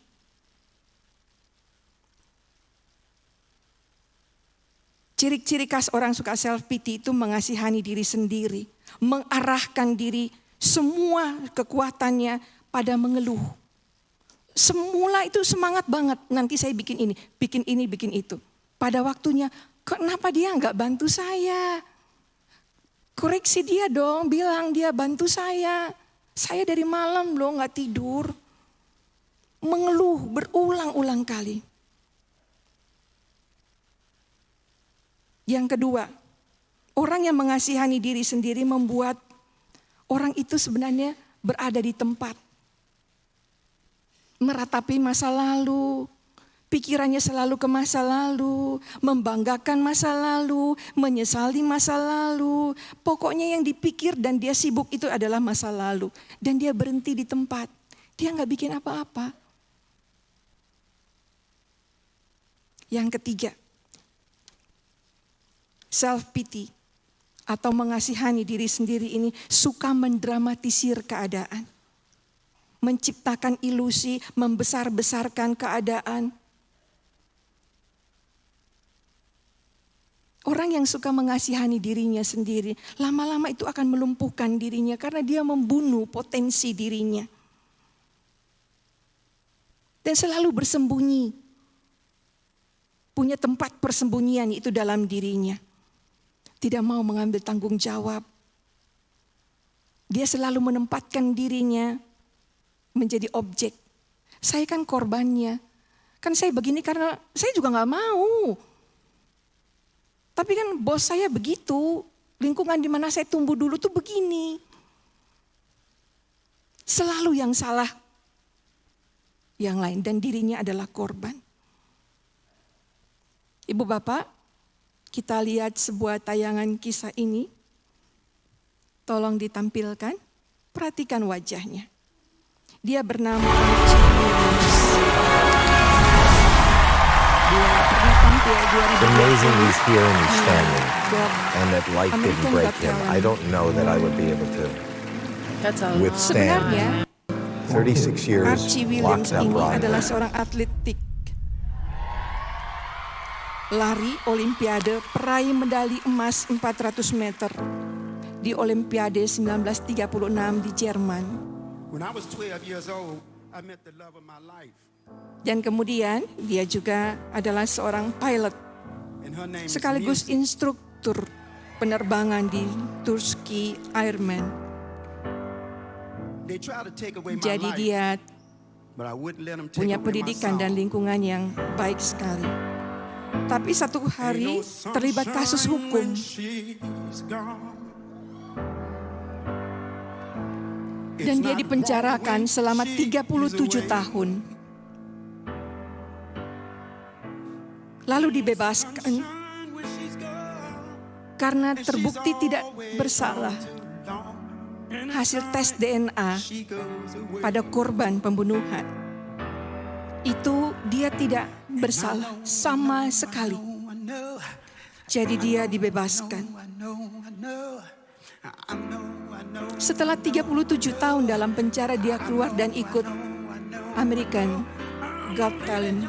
Speaker 5: Ciri-ciri khas orang suka self-pity itu mengasihani diri sendiri. Mengarahkan diri semua kekuatannya pada mengeluh. Semula itu semangat banget, nanti saya bikin ini, bikin itu. Pada waktunya, kenapa dia nggak bantu saya? Koreksi dia dong, bilang dia bantu saya. Saya dari malam loh nggak tidur. Mengeluh berulang-ulang kali. Yang kedua, orang yang mengasihani diri sendiri membuat orang itu sebenarnya berada di tempat. Meratapi masa lalu, pikirannya selalu ke masa lalu, membanggakan masa lalu, menyesali masa lalu. Pokoknya yang dipikir dan dia sibuk itu adalah masa lalu. Dan dia berhenti di tempat, dia gak bikin apa-apa. Yang ketiga, self-pity atau mengasihani diri sendiri ini suka mendramatisir keadaan. Menciptakan ilusi, membesar-besarkan keadaan. Orang yang suka mengasihani dirinya sendiri, lama-lama itu akan melumpuhkan dirinya karena dia membunuh potensi dirinya. Dan selalu bersembunyi. Punya tempat persembunyian itu dalam dirinya. Tidak mau mengambil tanggung jawab. Dia selalu menempatkan dirinya menjadi objek. Saya kan korbannya. Kan saya begini karena saya juga gak mau. Tapi kan bos saya begitu. Lingkungan di mana saya tumbuh dulu tuh begini. Selalu yang salah yang lain dan dirinya adalah korban. Ibu bapak, kita lihat sebuah tayangan kisah ini. Tolong ditampilkan, perhatikan wajahnya. Dia bernama Archie Williams. Dia pernah tampil 2020.
Speaker 8: Amazing he's here and he's standing,
Speaker 5: Dog
Speaker 8: and that light didn't
Speaker 5: American
Speaker 8: break
Speaker 5: Got
Speaker 8: him.
Speaker 5: Talent.
Speaker 8: I don't know that I would be able to withstand
Speaker 5: Sebenarnya
Speaker 8: 36 years
Speaker 5: Archie Williams
Speaker 8: locked up
Speaker 5: ini
Speaker 8: ride.
Speaker 5: adalah seorang atletik. Lari Olimpiade, peraih medali emas 400 meter di Olimpiade 1936 di Jerman.
Speaker 7: When I was 12 years old, I met the love of my life.
Speaker 5: Dan kemudian dia juga adalah seorang pilot
Speaker 7: And her name
Speaker 5: sekaligus
Speaker 7: is
Speaker 5: instruktur penerbangan di Turki Airmen.
Speaker 7: They try to take away my
Speaker 5: Jadi
Speaker 7: life,
Speaker 5: dia
Speaker 7: but I wouldn't let them take
Speaker 5: punya
Speaker 7: away my
Speaker 5: pendidikan dan
Speaker 7: song.
Speaker 5: lingkungan yang baik sekali. Tapi satu hari terlibat kasus hukum. Dan dia dipenjarakan selama 37 tahun. Lalu dibebaskan karena terbukti tidak bersalah. Hasil tes DNA pada korban pembunuhan. Itu dia tidak bersalah sama sekali. Jadi dia dibebaskan. Setelah 37 tahun dalam penjara dia keluar dan ikut American Got Talent.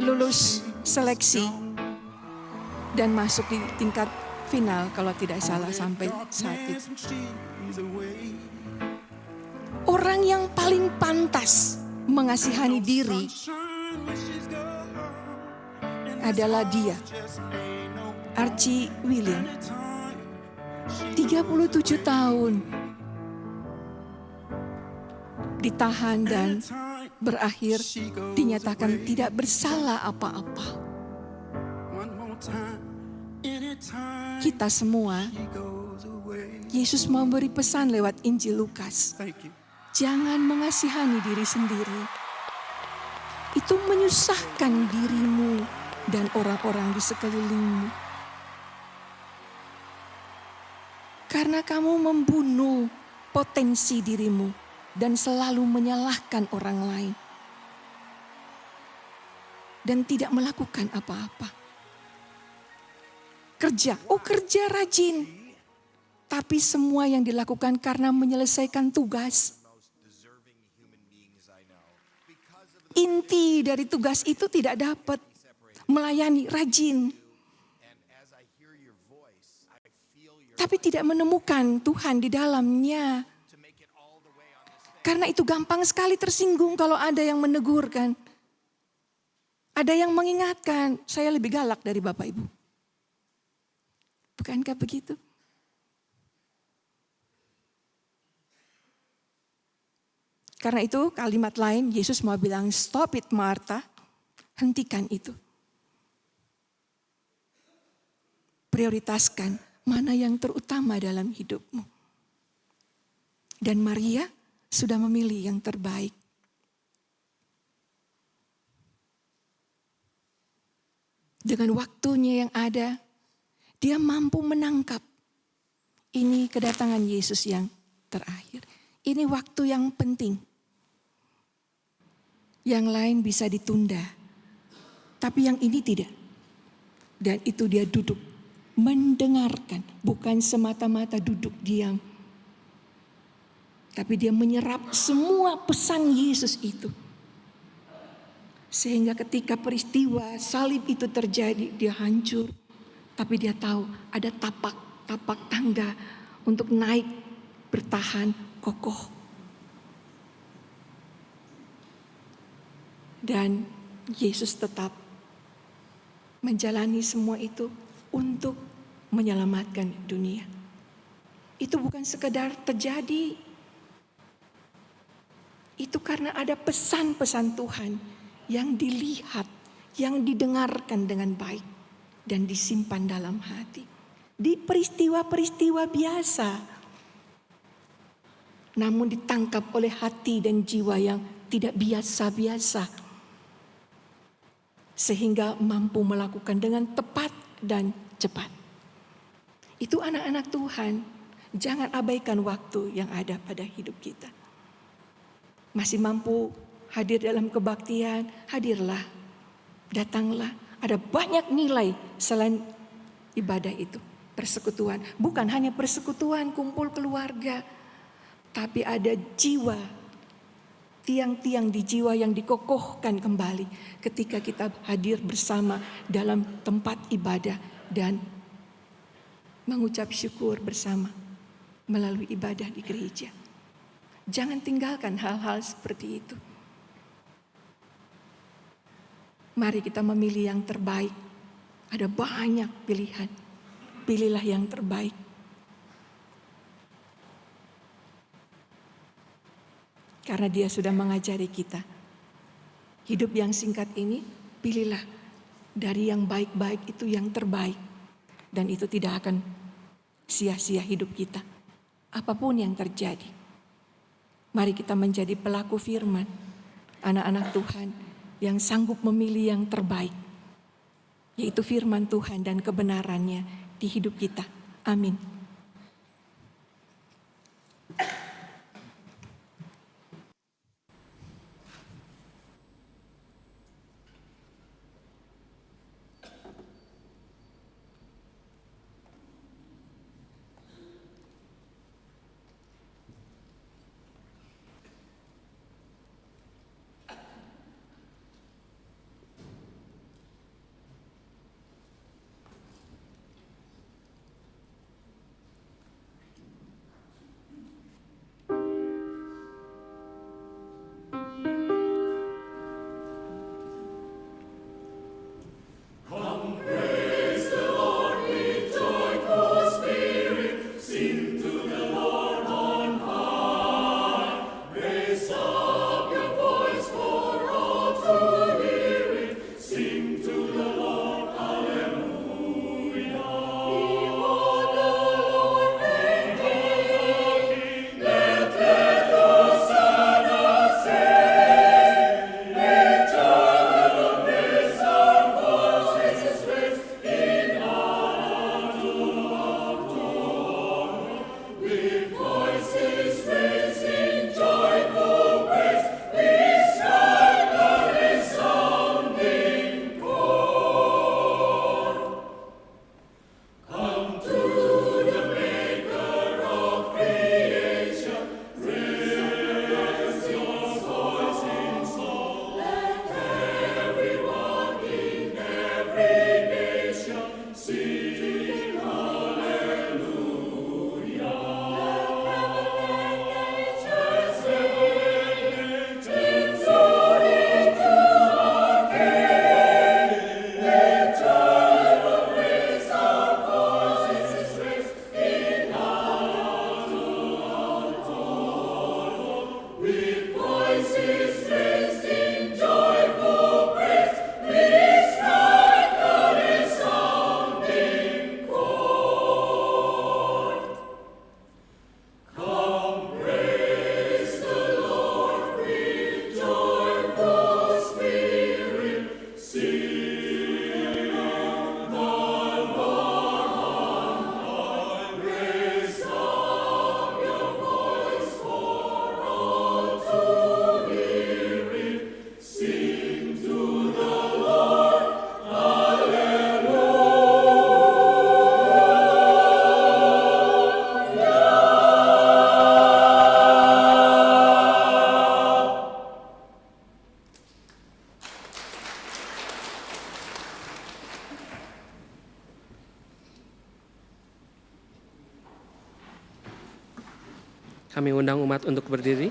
Speaker 5: Lulus seleksi dan masuk di tingkat final kalau tidak salah sampai saat itu. Orang yang paling pantas mengasihani diri adalah dia, Archie Williams. 37 tahun ditahan dan berakhir dinyatakan tidak bersalah apa-apa. Kita semua, Yesus memberi pesan lewat Injil Lukas. Jangan mengasihani diri sendiri. Itu menyusahkan dirimu. dan orang-orang di sekelilingmu. Karena kamu membunuh potensi dirimu dan selalu menyalahkan orang lain. Dan tidak melakukan apa-apa. Kerja rajin. Tapi semua yang dilakukan karena menyelesaikan tugas. Inti dari tugas itu tidak dapat. Melayani, rajin. Tapi tidak menemukan Tuhan di dalamnya. Karena itu gampang sekali tersinggung kalau ada yang menegurkan. Ada yang mengingatkan, saya lebih galak dari Bapak Ibu. Bukankah begitu? Karena itu kalimat lain Yesus mau bilang, stop it Martha, hentikan itu. Prioritaskan mana yang terutama dalam hidupmu. Dan Maria sudah memilih yang terbaik. Dengan waktunya yang ada, dia mampu menangkap. Ini kedatangan Yesus yang terakhir. Ini waktu yang penting. Yang lain bisa ditunda. Tapi yang ini tidak. Dan itu dia duduk. Mendengarkan. Bukan semata-mata duduk diam. Tapi dia menyerap semua pesan Yesus itu. Sehingga ketika peristiwa salib itu terjadi, dia hancur. Tapi dia tahu ada tapak tangga untuk naik, bertahan, kokoh. Dan Yesus tetap menjalani semua itu untuk menyelamatkan dunia. Itu bukan sekedar terjadi. Itu karena ada pesan-pesan Tuhan yang dilihat, yang didengarkan dengan baik dan disimpan dalam hati. Di peristiwa-peristiwa biasa. Namun ditangkap oleh hati dan jiwa yang tidak biasa-biasa. Sehingga mampu melakukan dengan tepat dan cepat. Itu anak-anak Tuhan. Jangan abaikan waktu yang ada pada hidup kita. Masih mampu hadir dalam kebaktian, hadirlah, datanglah. Ada banyak nilai selain ibadah itu. Persekutuan, bukan hanya persekutuan kumpul keluarga. Tapi ada jiwa, tiang-tiang di jiwa yang dikokohkan kembali. Ketika kita hadir bersama dalam tempat ibadah dan mengucap syukur bersama melalui ibadah di gereja. Jangan tinggalkan hal-hal seperti itu. Mari kita memilih yang terbaik. Ada banyak pilihan. Pilihlah yang terbaik. Karena dia sudah mengajari kita. Hidup yang singkat ini, pilihlah dari yang baik-baik itu yang terbaik. Dan itu tidak akan sia-sia hidup kita. Apapun yang terjadi. Mari kita menjadi pelaku firman. Anak-anak Tuhan yang sanggup memilih yang terbaik. Yaitu firman Tuhan dan kebenarannya di hidup kita. Amin.
Speaker 9: Kami undang umat untuk berdiri.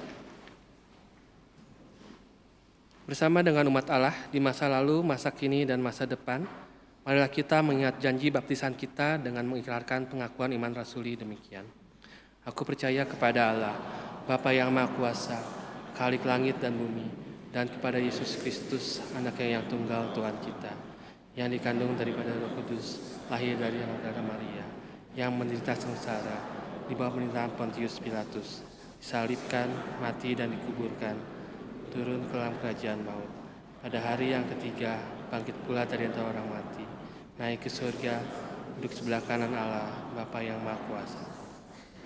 Speaker 9: Bersama dengan umat Allah di masa lalu, masa kini, dan masa depan, marilah kita mengingat janji baptisan kita dengan mengikrarkan pengakuan iman rasuli demikian. Aku percaya kepada Allah, Bapa yang Maha Kuasa, Khalik langit dan bumi, dan kepada Yesus Kristus, Anaknya yang tunggal Tuhan kita, yang dikandung daripada Roh Kudus, lahir dari anak darah Maria, yang menderita sengsara di bawah pemerintahan Pontius Pilatus, disalibkan, mati dan dikuburkan, turun ke dalam kerajaan maut. Pada hari yang ketiga, bangkit pula dari antara orang mati, naik ke surga, duduk sebelah kanan Allah, Bapa yang Maha Kuasa.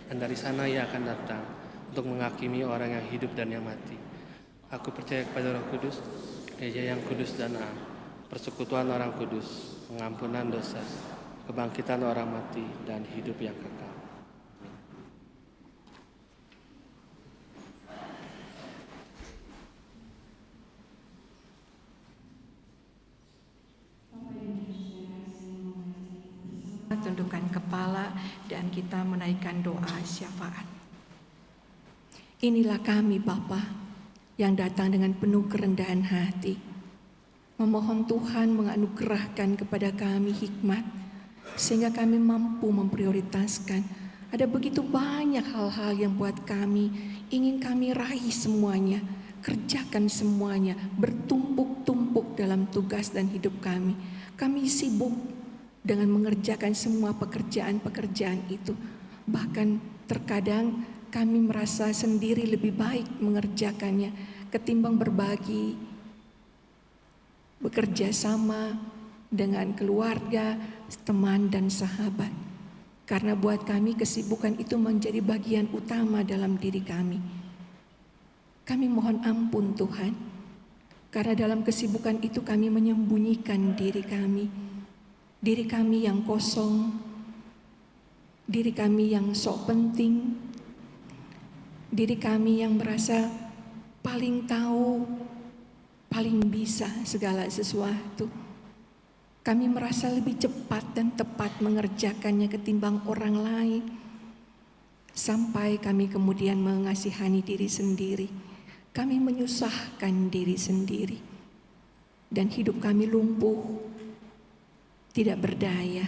Speaker 9: Dan dari sana Ia akan datang untuk menghakimi orang yang hidup dan yang mati. Aku percaya kepada Roh Kudus, Gereja yang kudus dan am, persekutuan orang kudus, pengampunan dosa, kebangkitan orang mati, dan hidup yang kekal.
Speaker 5: Tundukkan kepala dan kita menaikkan doa syafaat. Inilah kami Bapa yang datang dengan penuh kerendahan hati, memohon Tuhan menganugerahkan kepada kami hikmat sehingga kami mampu memprioritaskan. Ada begitu banyak hal-hal yang buat kami ingin kami raih semuanya, kerjakan semuanya, bertumpuk-tumpuk dalam tugas dan hidup kami. Kami sibuk dengan mengerjakan semua pekerjaan-pekerjaan itu. Bahkan terkadang kami merasa sendiri lebih baik mengerjakannya ketimbang berbagi, bekerja sama dengan keluarga, teman dan sahabat. Karena buat kami kesibukan itu menjadi bagian utama dalam diri kami. Kami mohon ampun Tuhan, karena dalam kesibukan itu kami menyembunyikan diri kami yang kosong, diri kami yang sok penting, diri kami yang merasa paling tahu, paling bisa segala sesuatu. Kami merasa lebih cepat dan tepat mengerjakannya ketimbang orang lain. Sampai kami kemudian mengasihani diri sendiri. Kami menyusahkan diri sendiri. Dan hidup kami lumpuh, tidak berdaya,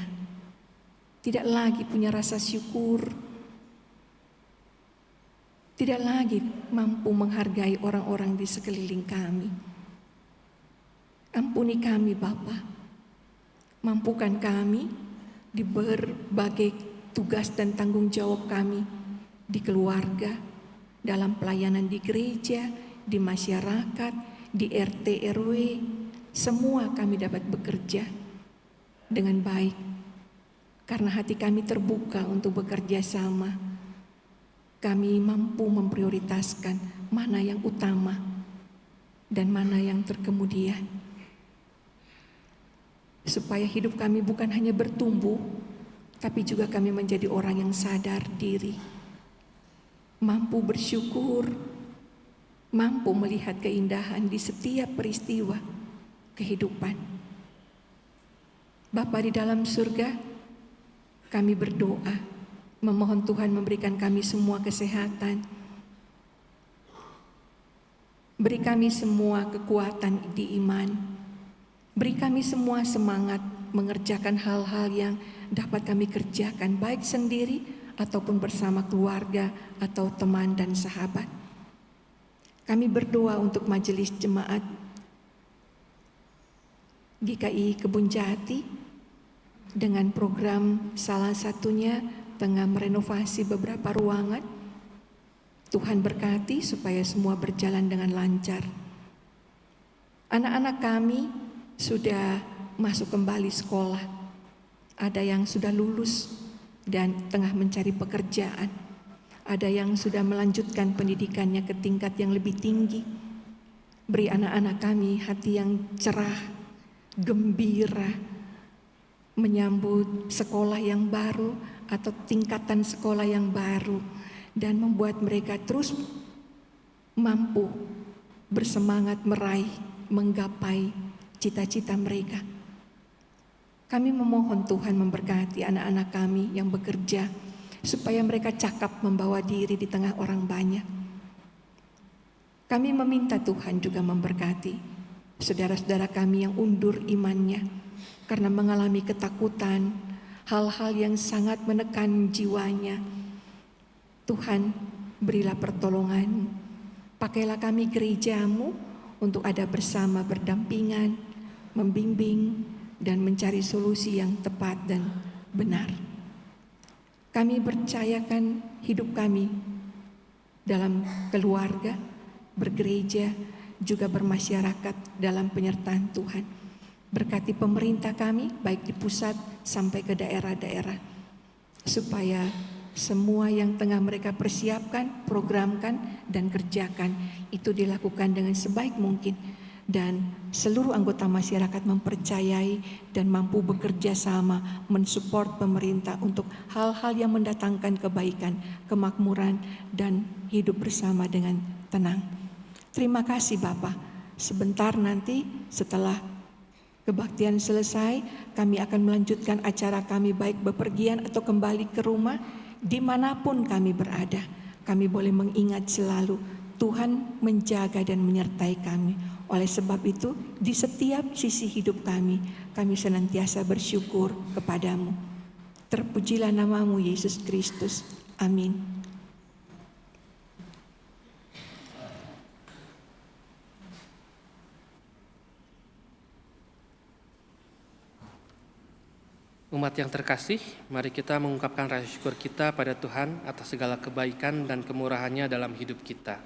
Speaker 5: tidak lagi punya rasa syukur, tidak lagi mampu menghargai orang-orang di sekeliling kami. Ampuni kami Bapa, mampukan kami di berbagai tugas dan tanggung jawab kami di keluarga, dalam pelayanan di gereja, di masyarakat, di RT RW, semua kami dapat bekerja dengan baik karena hati kami terbuka untuk bekerja sama. Kami mampu memprioritaskan mana yang utama dan mana yang terkemudian, supaya hidup kami bukan hanya bertumbuh, tapi juga kami menjadi orang yang sadar diri, mampu bersyukur, mampu melihat keindahan di setiap peristiwa kehidupan. Bapa di dalam surga, kami berdoa, memohon Tuhan memberikan kami semua kesehatan, beri kami semua kekuatan di iman, beri kami semua semangat mengerjakan hal-hal yang dapat kami kerjakan, baik sendiri ataupun bersama keluarga atau teman dan sahabat. Kami berdoa untuk majelis jemaat GKI Kebun Jati dengan program salah satunya tengah merenovasi beberapa ruangan. Tuhan berkati supaya semua berjalan dengan lancar. Anak-anak kami sudah masuk kembali sekolah. Ada yang sudah lulus dan tengah mencari pekerjaan. Ada yang sudah melanjutkan pendidikannya ke tingkat yang lebih tinggi. Beri anak-anak kami hati yang cerah, gembira, menyambut sekolah yang baru atau tingkatan sekolah yang baru, dan membuat mereka terus mampu bersemangat meraih, menggapai cita-cita mereka. Kami memohon Tuhan memberkati anak-anak kami yang bekerja supaya mereka cakap membawa diri di tengah orang banyak. Kami meminta Tuhan juga memberkati saudara-saudara kami yang undur imannya karena mengalami ketakutan, hal-hal yang sangat menekan jiwanya. Tuhan, berilah pertolongan. Pakailah kami gerejamu untuk ada bersama berdampingan, membimbing, dan mencari solusi yang tepat dan benar. Kami percayakan hidup kami dalam keluarga, bergereja, juga bermasyarakat dalam penyertaan Tuhan. Berkati pemerintah kami, baik di pusat sampai ke daerah-daerah, supaya semua yang tengah mereka persiapkan, programkan, dan kerjakan itu dilakukan dengan sebaik mungkin, dan seluruh anggota masyarakat mempercayai dan mampu bekerja sama mensupport pemerintah untuk hal-hal yang mendatangkan kebaikan, kemakmuran, dan hidup bersama dengan tenang. Terima kasih Bapak. Sebentar nanti setelah kebaktian selesai, kami akan melanjutkan acara kami baik bepergian atau kembali ke rumah. Dimanapun kami berada, kami boleh mengingat selalu Tuhan menjaga dan menyertai kami. Oleh sebab itu, di setiap sisi hidup kami senantiasa bersyukur kepadamu. Terpujilah namamu Yesus Kristus. Amin.
Speaker 9: Umat yang terkasih, mari kita mengungkapkan rasa syukur kita pada Tuhan atas segala kebaikan dan kemurahannya dalam hidup kita.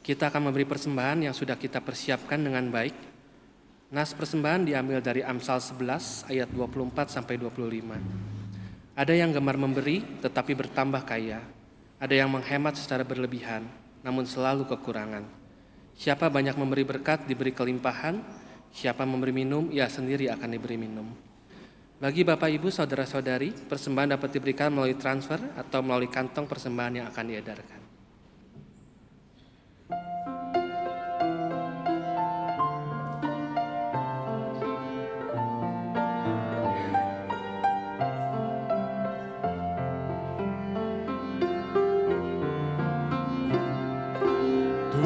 Speaker 9: Kita akan memberi persembahan yang sudah kita persiapkan dengan baik. Nas persembahan diambil dari Amsal 11 ayat 24-25. Ada yang gemar memberi tetapi bertambah kaya. Ada yang menghemat secara berlebihan, namun selalu kekurangan. Siapa banyak memberi berkat diberi kelimpahan, siapa memberi minum, ia sendiri akan diberi minum. Bagi Bapak, Ibu, Saudara-saudari, persembahan dapat diberikan melalui transfer atau melalui kantong persembahan yang akan diedarkan.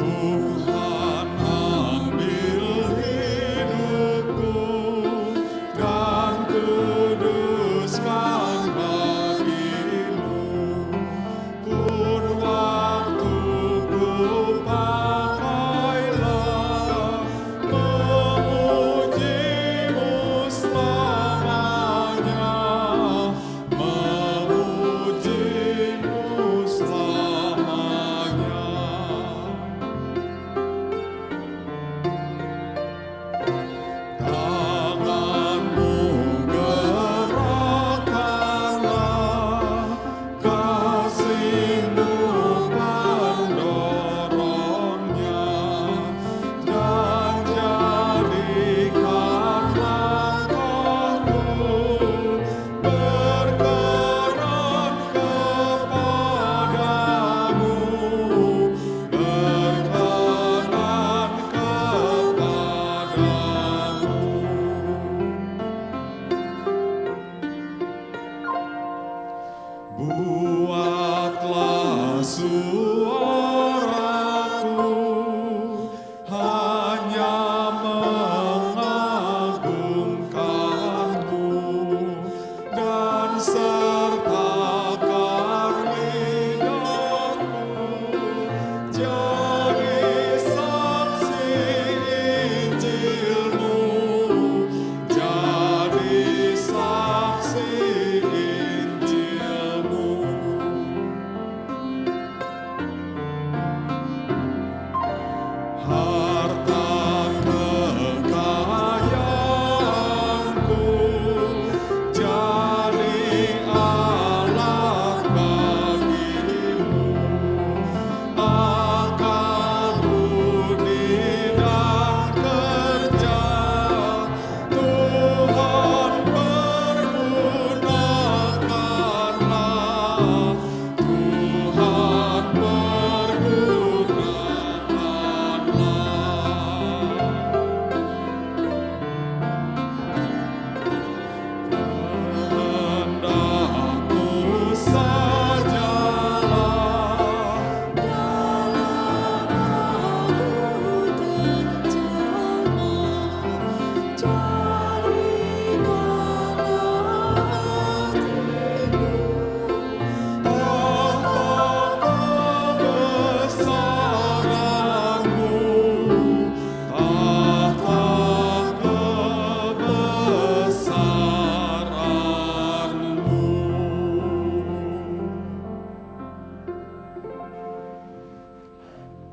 Speaker 10: Tuhan ambil hidupku dan kuduskan bagimu, purwa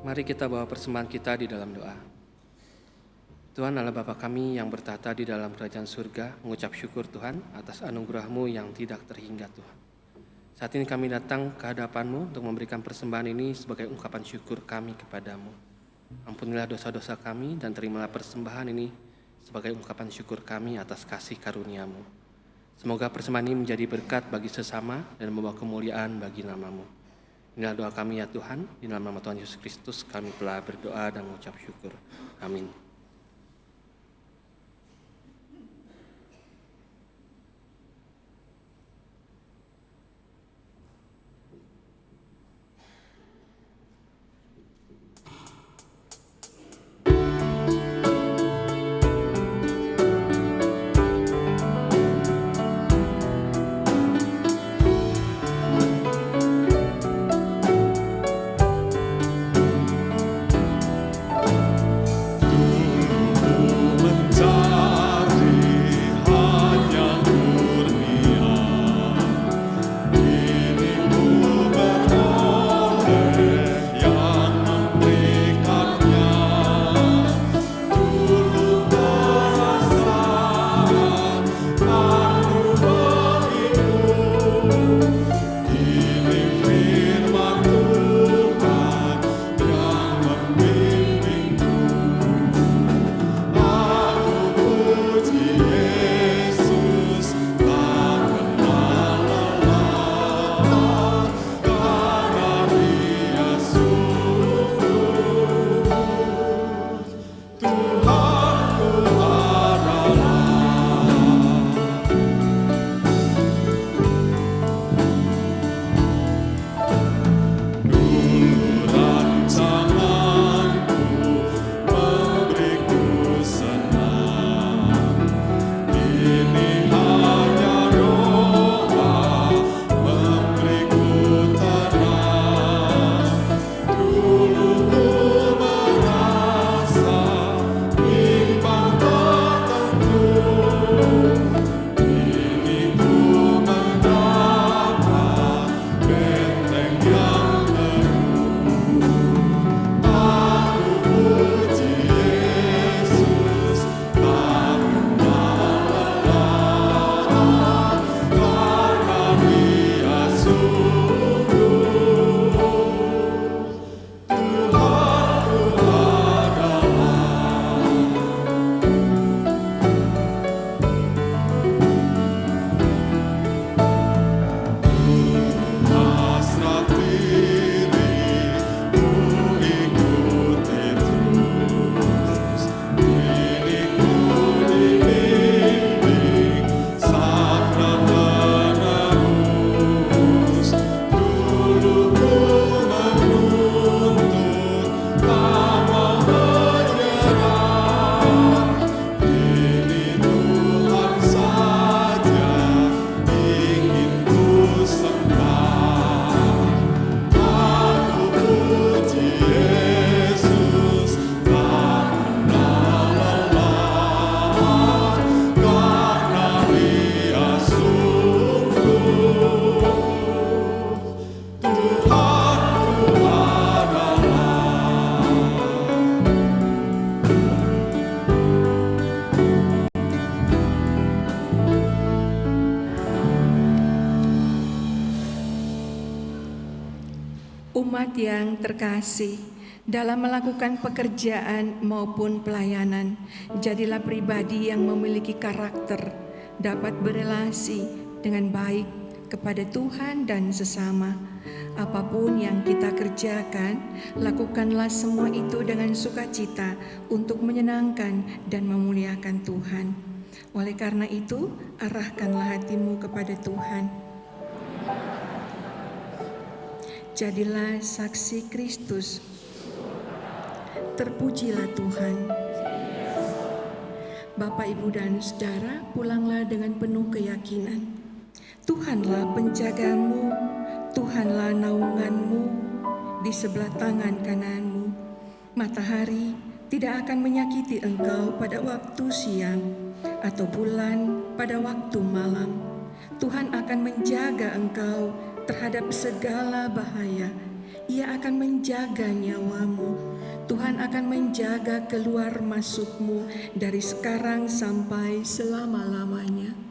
Speaker 9: Mari kita bawa persembahan kita di dalam doa. Tuhan Allah Bapa kami yang bertata di dalam kerajaan surga, mengucap syukur Tuhan atas anugerah-Mu yang tidak terhingga Tuhan. Saat ini kami datang ke hadapan-Mu untuk memberikan persembahan ini sebagai ungkapan syukur kami kepadamu. Ampunilah dosa-dosa kami dan terimalah persembahan ini sebagai ungkapan syukur kami atas kasih karunia-Mu. Semoga persembahan ini menjadi berkat bagi sesama dan membawa kemuliaan bagi nama-Mu. Inilah doa kami ya Tuhan, di dalam nama Tuhan Yesus Kristus kami telah berdoa dan mengucap syukur. Amin.
Speaker 5: Umat yang terkasih, dalam melakukan pekerjaan maupun pelayanan, jadilah pribadi yang memiliki karakter, dapat berelasi dengan baik kepada Tuhan dan sesama. Apapun yang kita kerjakan, lakukanlah semua itu dengan sukacita untuk menyenangkan dan memuliakan Tuhan. Oleh karena itu, arahkanlah hatimu kepada Tuhan. Jadilah saksi Kristus. Terpujilah Tuhan. Bapak, Ibu, dan Saudara, pulanglah dengan penuh keyakinan. Tuhanlah penjagamu, Tuhanlah naunganmu di sebelah tangan kananmu. Matahari tidak akan menyakiti engkau pada waktu siang, atau bulan pada waktu malam. Tuhan akan menjaga engkau terhadap segala bahaya. Ia akan menjaga nyawamu. akan menjaga keluar masukmu dari sekarang sampai selama-lamanya.